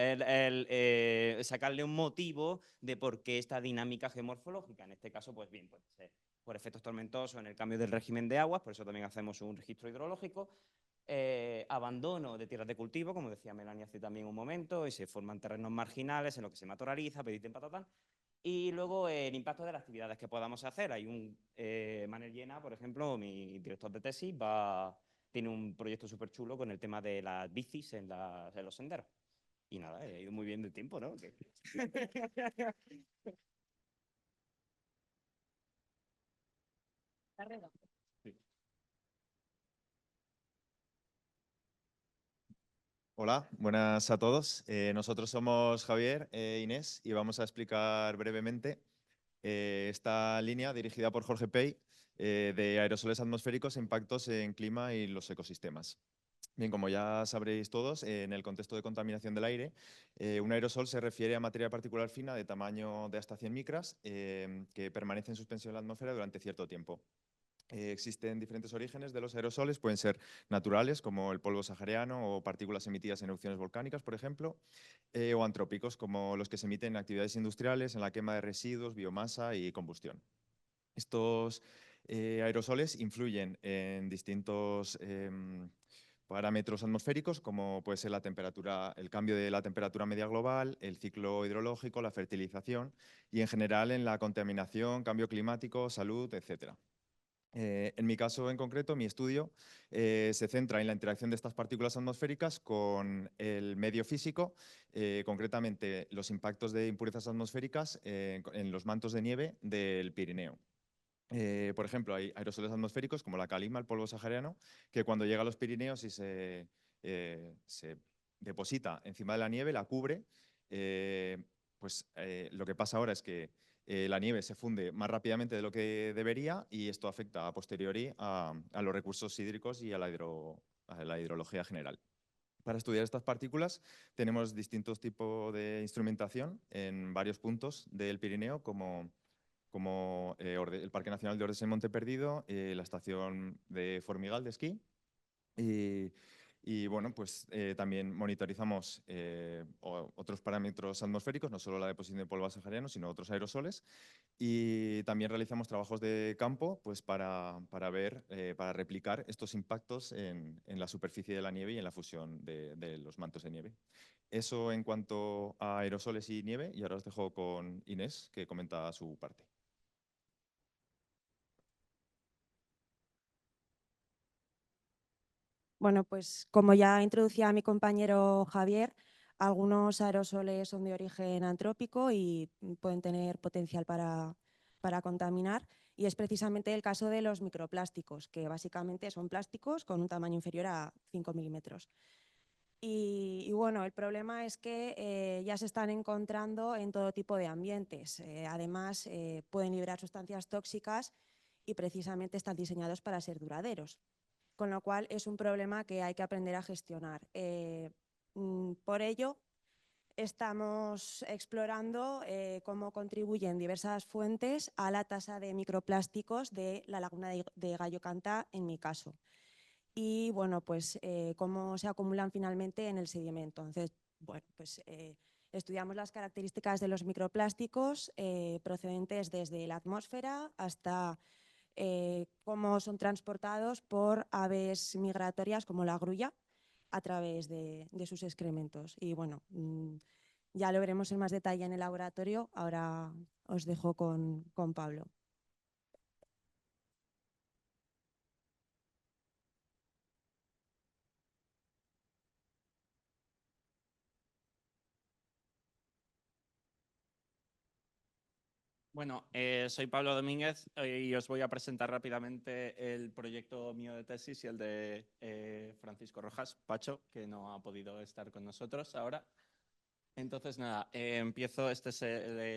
sacarle un motivo de por qué esta dinámica geomorfológica. En este caso, pues bien, pues, por efectos tormentosos en el cambio del régimen de aguas, por eso también hacemos un registro hidrológico. Abandono de tierras de cultivo, como decía Melanie hace también un momento, y se forman terrenos marginales en los que se matorraliza, pediten patatán. Y luego el impacto de las actividades que podamos hacer. Hay un Manel Llena, por ejemplo, mi director de tesis, tiene un proyecto súper chulo con el tema de las bicis en los senderos. Y nada, ha ido muy bien de tiempo, ¿no? Hola, buenas a todos. Nosotros somos Javier e Inés y vamos a explicar brevemente esta línea dirigida por Jorge Pey de aerosoles atmosféricos e impactos en clima y los ecosistemas. Bien, como ya sabréis todos, en el contexto de contaminación del aire, un aerosol se refiere a materia particular fina de tamaño de hasta 100 micras que permanece en suspensión en la atmósfera durante cierto tiempo. Existen diferentes orígenes de los aerosoles, pueden ser naturales, como el polvo sahariano o partículas emitidas en erupciones volcánicas, por ejemplo, o antrópicos, como los que se emiten en actividades industriales, en la quema de residuos, biomasa y combustión. Estos aerosoles influyen en distintos parámetros atmosféricos, como puede ser la temperatura, el cambio de la temperatura media global, el ciclo hidrológico, la fertilización y, en general, en la contaminación, cambio climático, salud, etcétera. En mi caso en concreto, mi estudio se centra en la interacción de estas partículas atmosféricas con el medio físico, concretamente los impactos de impurezas atmosféricas en los mantos de nieve del Pirineo. Por ejemplo, hay aerosoles atmosféricos como la calima, el polvo sahariano, que cuando llega a los Pirineos y se deposita encima de la nieve, la cubre, lo que pasa ahora es que la nieve se funde más rápidamente de lo que debería y esto afecta a posteriori a los recursos hídricos y a la hidrología general. Para estudiar estas partículas tenemos distintos tipos de instrumentación en varios puntos del Pirineo, como el Parque Nacional de Ordes en Monte Perdido, la estación de Formigal de esquí. Y bueno, pues también monitorizamos otros parámetros atmosféricos, no solo la deposición de polvo sahariano, sino otros aerosoles. Y también realizamos trabajos de campo pues para replicar estos impactos en la superficie de la nieve y en la fusión de los mantos de nieve. Eso en cuanto a aerosoles y nieve, y ahora os dejo con Inés, que comenta su parte. Bueno, pues como ya introducía mi compañero Javier, algunos aerosoles son de origen antrópico y pueden tener potencial para contaminar, y es precisamente el caso de los microplásticos, que básicamente son plásticos con un tamaño inferior a 5 milímetros. Y bueno, el problema es que ya se están encontrando en todo tipo de ambientes. Además, pueden liberar sustancias tóxicas y precisamente están diseñados para ser duraderos, con lo cual es un problema que hay que aprender a gestionar. Por ello, estamos explorando cómo contribuyen diversas fuentes a la tasa de microplásticos de la laguna de Gallo Canta, en mi caso. y bueno, pues cómo se acumulan finalmente en el sedimento. Entonces, bueno, pues estudiamos las características de los microplásticos procedentes desde la atmósfera hasta cómo son transportados por aves migratorias como la grulla a través de sus excrementos. Y bueno, ya lo veremos en más detalle en el laboratorio. Ahora os dejo con Pablo. Bueno, soy Pablo Domínguez y os voy a presentar rápidamente el proyecto mío de tesis y el de Francisco Rojas, Pacho, que no ha podido estar con nosotros ahora. Entonces, nada, empiezo. Esta es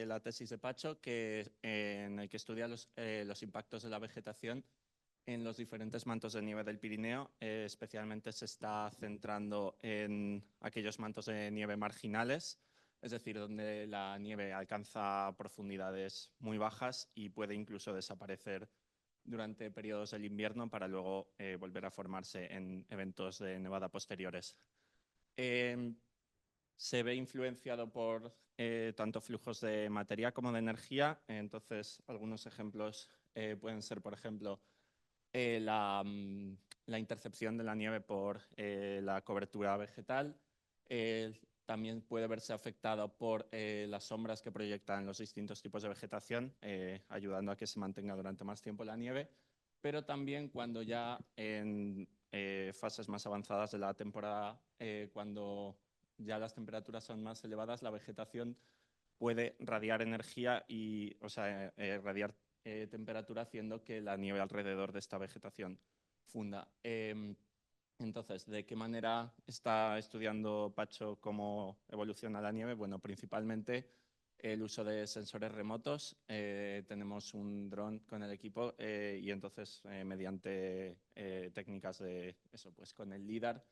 la tesis de Pacho, en el que estudia los impactos de la vegetación en los diferentes mantos de nieve del Pirineo. Especialmente se está centrando en aquellos mantos de nieve marginales, es decir, donde la nieve alcanza profundidades muy bajas y puede incluso desaparecer durante periodos del invierno para luego volver a formarse en eventos de nevada posteriores. Se ve influenciado por tanto flujos de materia como de energía. Entonces, algunos ejemplos pueden ser, por ejemplo, la intercepción de la nieve por la cobertura vegetal. También puede verse afectado por las sombras que proyectan los distintos tipos de vegetación, ayudando a que se mantenga durante más tiempo la nieve. Pero también cuando ya en fases más avanzadas de la temporada, cuando ya las temperaturas son más elevadas, la vegetación puede radiar energía radiar temperatura, haciendo que la nieve alrededor de esta vegetación funda. Entonces, ¿de qué manera está estudiando Pacho cómo evoluciona la nieve? Bueno, principalmente el uso de sensores remotos. Tenemos un dron con el equipo y entonces mediante técnicas de eso, pues con el LIDAR,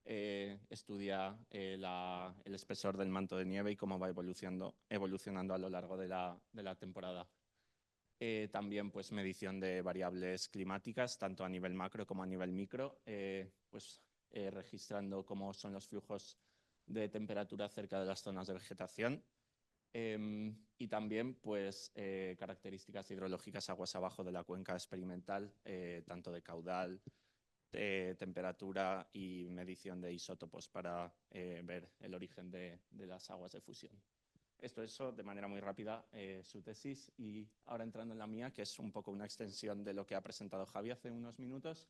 estudia el espesor del manto de nieve y cómo va evolucionando a lo largo de la temporada. También pues medición de variables climáticas, tanto a nivel macro como a nivel micro, registrando cómo son los flujos de temperatura cerca de las zonas de vegetación. Y también pues características hidrológicas aguas abajo de la cuenca experimental, tanto de caudal, temperatura y medición de isótopos para ver el origen de las aguas de fusión. Eso de manera muy rápida, su tesis. Y ahora entrando en la mía, que es un poco una extensión de lo que ha presentado Javi hace unos minutos.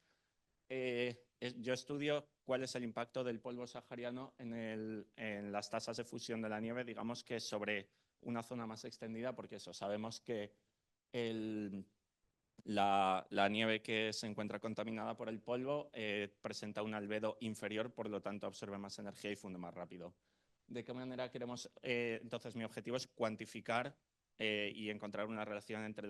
Yo estudio cuál es el impacto del polvo sahariano en las tasas de fusión de la nieve, digamos que sobre una zona más extendida, porque eso, sabemos que la nieve que se encuentra contaminada por el polvo presenta un albedo inferior, por lo tanto absorbe más energía y funde más rápido. ¿De qué manera queremos? Entonces, mi objetivo es cuantificar y encontrar una relación entre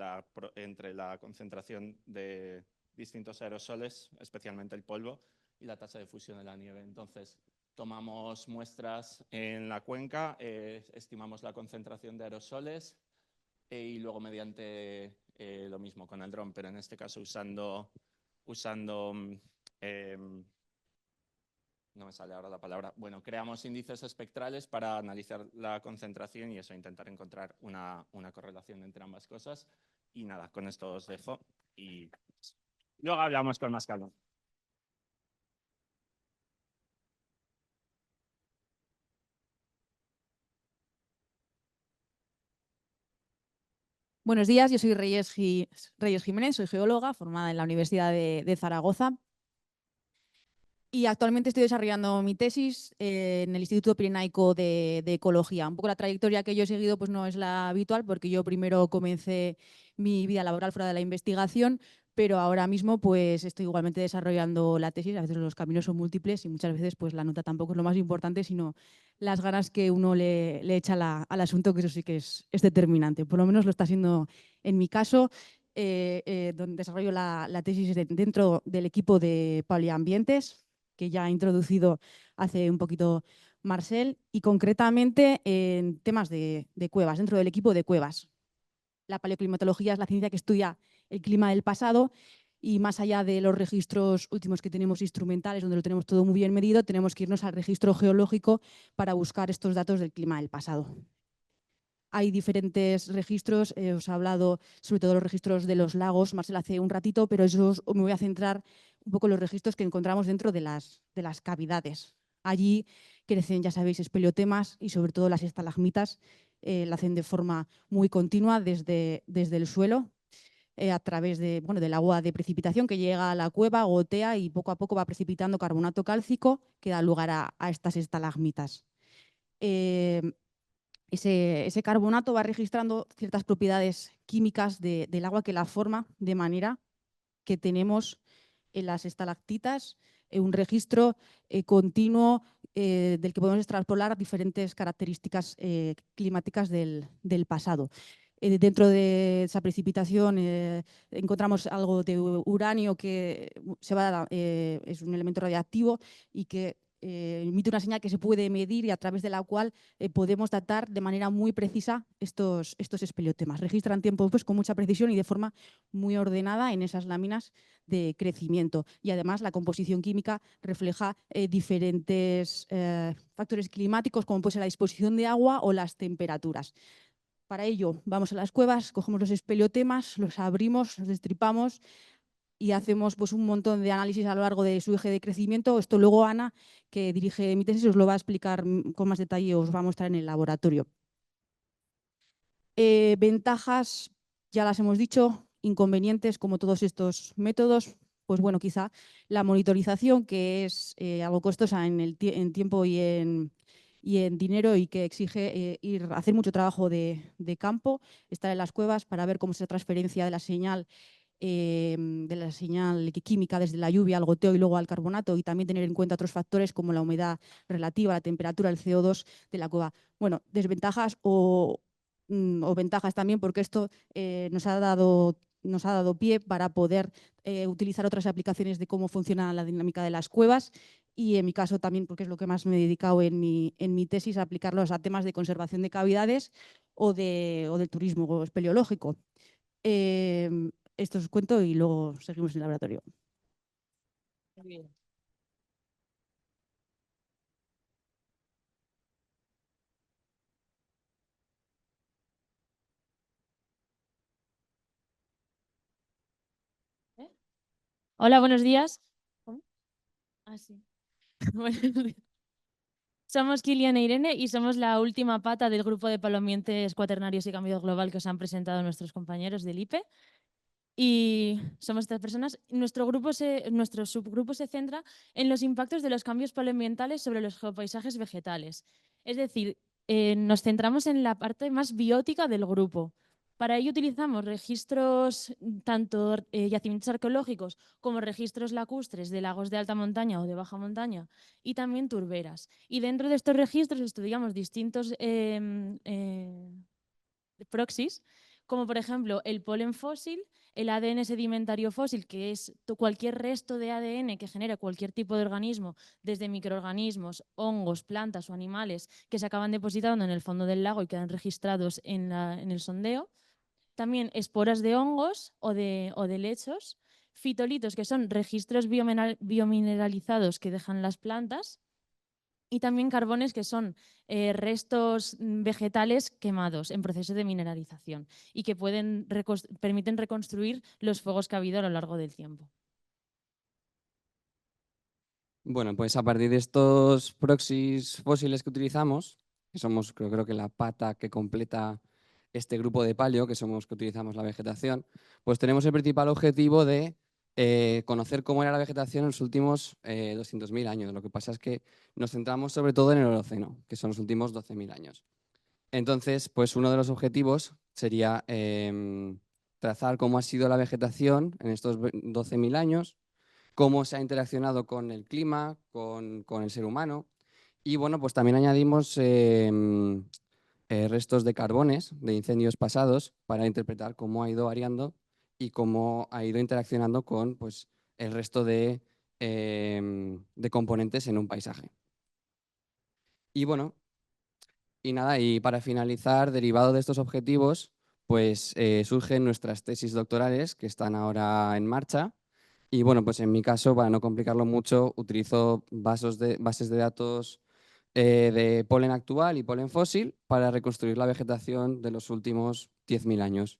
la concentración de distintos aerosoles, especialmente el polvo, y la tasa de fusión de la nieve. Entonces, tomamos muestras en la cuenca, estimamos la concentración de aerosoles y luego mediante lo mismo con el dron, pero en este caso usando no me sale ahora la palabra. Bueno, creamos índices espectrales para analizar la concentración y eso, intentar encontrar una correlación entre ambas cosas. Y nada, con esto os dejo y luego hablamos con más calma. Buenos días, yo soy Reyes Jiménez, soy geóloga formada en la Universidad de Zaragoza. Y actualmente estoy desarrollando mi tesis en el Instituto Pirenaico de Ecología. Un poco la trayectoria que yo he seguido pues no es la habitual, porque yo primero comencé mi vida laboral fuera de la investigación, pero ahora mismo pues estoy igualmente desarrollando la tesis. A veces los caminos son múltiples y muchas veces pues la nota tampoco es lo más importante, sino las ganas que uno le echa al asunto, que eso sí que es determinante. Por lo menos lo está siendo en mi caso, donde desarrollo la tesis dentro del equipo de Paleoambientes, que ya ha introducido hace un poquito Marcel, y concretamente en temas de cuevas, dentro del equipo de cuevas. La paleoclimatología es la ciencia que estudia el clima del pasado y más allá de los registros últimos que tenemos instrumentales, donde lo tenemos todo muy bien medido, tenemos que irnos al registro geológico para buscar estos datos del clima del pasado. Hay diferentes registros, os he hablado sobre todo los registros de los lagos, Marcela hace un ratito, pero me voy a centrar un poco en los registros que encontramos dentro de las cavidades. Allí crecen, ya sabéis, espeleotemas y sobre todo las estalagmitas, la hacen de forma muy continua desde el suelo, a través del agua de precipitación que llega a la cueva, gotea y poco a poco va precipitando carbonato cálcico que da lugar a estas estalagmitas. Ese carbonato va registrando ciertas propiedades químicas del agua que la forma, de manera que tenemos en las estalactitas un registro continuo del que podemos extrapolar diferentes características climáticas del pasado. Dentro de esa precipitación encontramos algo de uranio que es un elemento radiactivo y que emite una señal que se puede medir y a través de la cual podemos datar de manera muy precisa estos espeleotemas. Registran tiempo con mucha precisión y de forma muy ordenada en esas láminas de crecimiento. Y además la composición química refleja diferentes factores climáticos, como puede ser la disposición de agua o las temperaturas. Para ello vamos a las cuevas, cogemos los espeleotemas, los abrimos, los destripamos y hacemos un montón de análisis a lo largo de su eje de crecimiento. Esto luego Ana, que dirige mi tesis, os lo va a explicar con más detalle, os va a mostrar en el laboratorio. Ventajas, ya las hemos dicho, inconvenientes como todos estos métodos, pues bueno, quizá la monitorización, que es algo costosa en tiempo y en dinero y que exige hacer mucho trabajo de campo, estar en las cuevas para ver cómo es la transferencia de la señal química desde la lluvia al goteo y luego al carbonato, y también tener en cuenta otros factores como la humedad relativa, la temperatura, el CO2 de la cueva. Bueno, desventajas o ventajas también, porque esto nos ha dado pie para poder utilizar otras aplicaciones de cómo funciona la dinámica de las cuevas y en mi caso también, porque es lo que más me he dedicado en mi tesis, a aplicarlos a temas de conservación de cavidades o del turismo espeleológico. Esto os cuento y luego seguimos en el laboratorio. Muy bien. Hola, buenos días. ¿Cómo? Ah, sí. Buenos días. Somos Kilian e Irene y somos la última pata del grupo de palomientes cuaternarios y cambio global que os han presentado nuestros compañeros del IPE. Y somos estas personas. Nuestro subgrupo se centra en los impactos de los cambios paleoambientales sobre los geopaisajes vegetales. Es decir, nos centramos en la parte más biótica del grupo. Para ello utilizamos registros, tanto yacimientos arqueológicos como registros lacustres de lagos de alta montaña o de baja montaña y también turberas. Y dentro de estos registros estudiamos distintos proxies, como por ejemplo el polen fósil, el ADN sedimentario fósil, que es cualquier resto de ADN que genera cualquier tipo de organismo, desde microorganismos, hongos, plantas o animales que se acaban depositando en el fondo del lago y quedan registrados en el sondeo. También esporas de hongos o de lechos, fitolitos, que son registros biomineralizados que dejan las plantas, y también carbones, que son restos vegetales quemados en proceso de mineralización y que permiten reconstruir los fuegos que ha habido a lo largo del tiempo. Bueno, pues a partir de estos proxies fósiles que utilizamos, que somos creo que la pata que completa este grupo de paleo, que somos que utilizamos la vegetación, pues tenemos el principal objetivo de conocer cómo era la vegetación en los últimos 200.000 años. Lo que pasa es que nos centramos sobre todo en el Holoceno, que son los últimos 12.000 años. Entonces, pues uno de los objetivos sería trazar cómo ha sido la vegetación en estos 12.000 años, cómo se ha interaccionado con el clima, con el ser humano. Y bueno, pues también añadimos restos de carbones de incendios pasados para interpretar cómo ha ido variando y cómo ha ido interaccionando con pues, el resto de componentes en un paisaje. Y bueno, y para finalizar, derivado de estos objetivos, pues surgen nuestras tesis doctorales que están ahora en marcha Y bueno, pues en mi caso, para no complicarlo mucho, utilizo bases de datos de polen actual y polen fósil para reconstruir la vegetación de los últimos 10.000 años.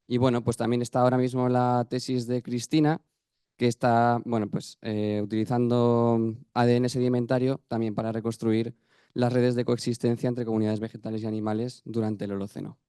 Y bueno, pues también está ahora mismo la tesis de Cristina, que está bueno, pues, utilizando ADN sedimentario también para reconstruir las redes de coexistencia entre comunidades vegetales y animales durante el Holoceno.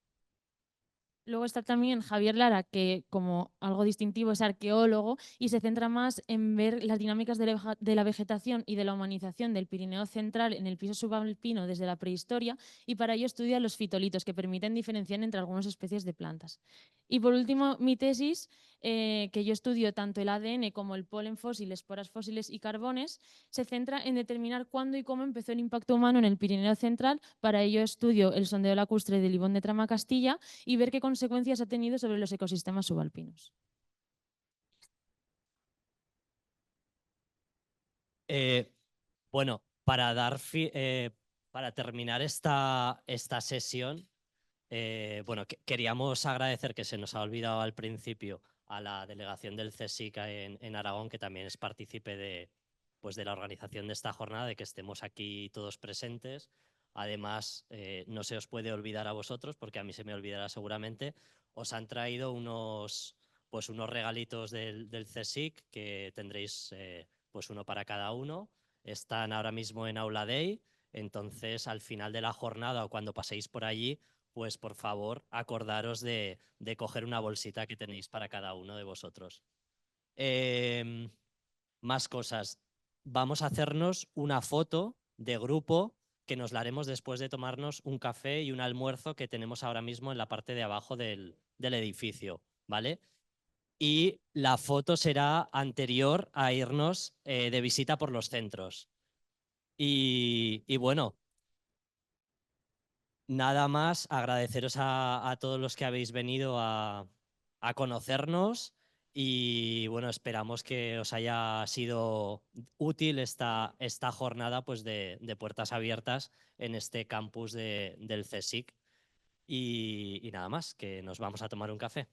Luego está también Javier Lara, que como algo distintivo es arqueólogo y se centra más en ver las dinámicas de la vegetación y de la humanización del Pirineo central en el piso subalpino desde la prehistoria, y para ello estudia los fitolitos, que permiten diferenciar entre algunas especies de plantas. Y por último, mi tesis, que yo estudio tanto el ADN como el polen fósil, esporas fósiles y carbones, se centra en determinar cuándo y cómo empezó el impacto humano en el Pirineo central. Para ello estudio el sondeo lacustre del Ibón de Trama Castilla y ver qué consecuencias ha tenido sobre los ecosistemas subalpinos. Bueno, para terminar esta sesión, bueno, queríamos agradecer, que se nos ha olvidado al principio, a la delegación del CSIC en Aragón, que también es partícipe de la organización de esta jornada, de que estemos aquí todos presentes. Además, no se os puede olvidar a vosotros, porque a mí se me olvidará seguramente, os han traído unos regalitos del CSIC, que tendréis pues uno para cada uno. Están ahora mismo en Aula Day, entonces al final de la jornada o cuando paséis por allí, pues por favor acordaros de coger una bolsita que tenéis para cada uno de vosotros. Más cosas. Vamos a hacernos una foto de grupo que nos la haremos después de tomarnos un café y un almuerzo que tenemos ahora mismo en la parte de abajo del edificio, ¿vale? Y la foto será anterior a irnos de visita por los centros. Y bueno, nada más, agradeceros a todos los que habéis venido a conocernos, y bueno, esperamos que os haya sido útil esta jornada pues de puertas abiertas en este campus del CSIC. Y nada más, que nos vamos a tomar un café.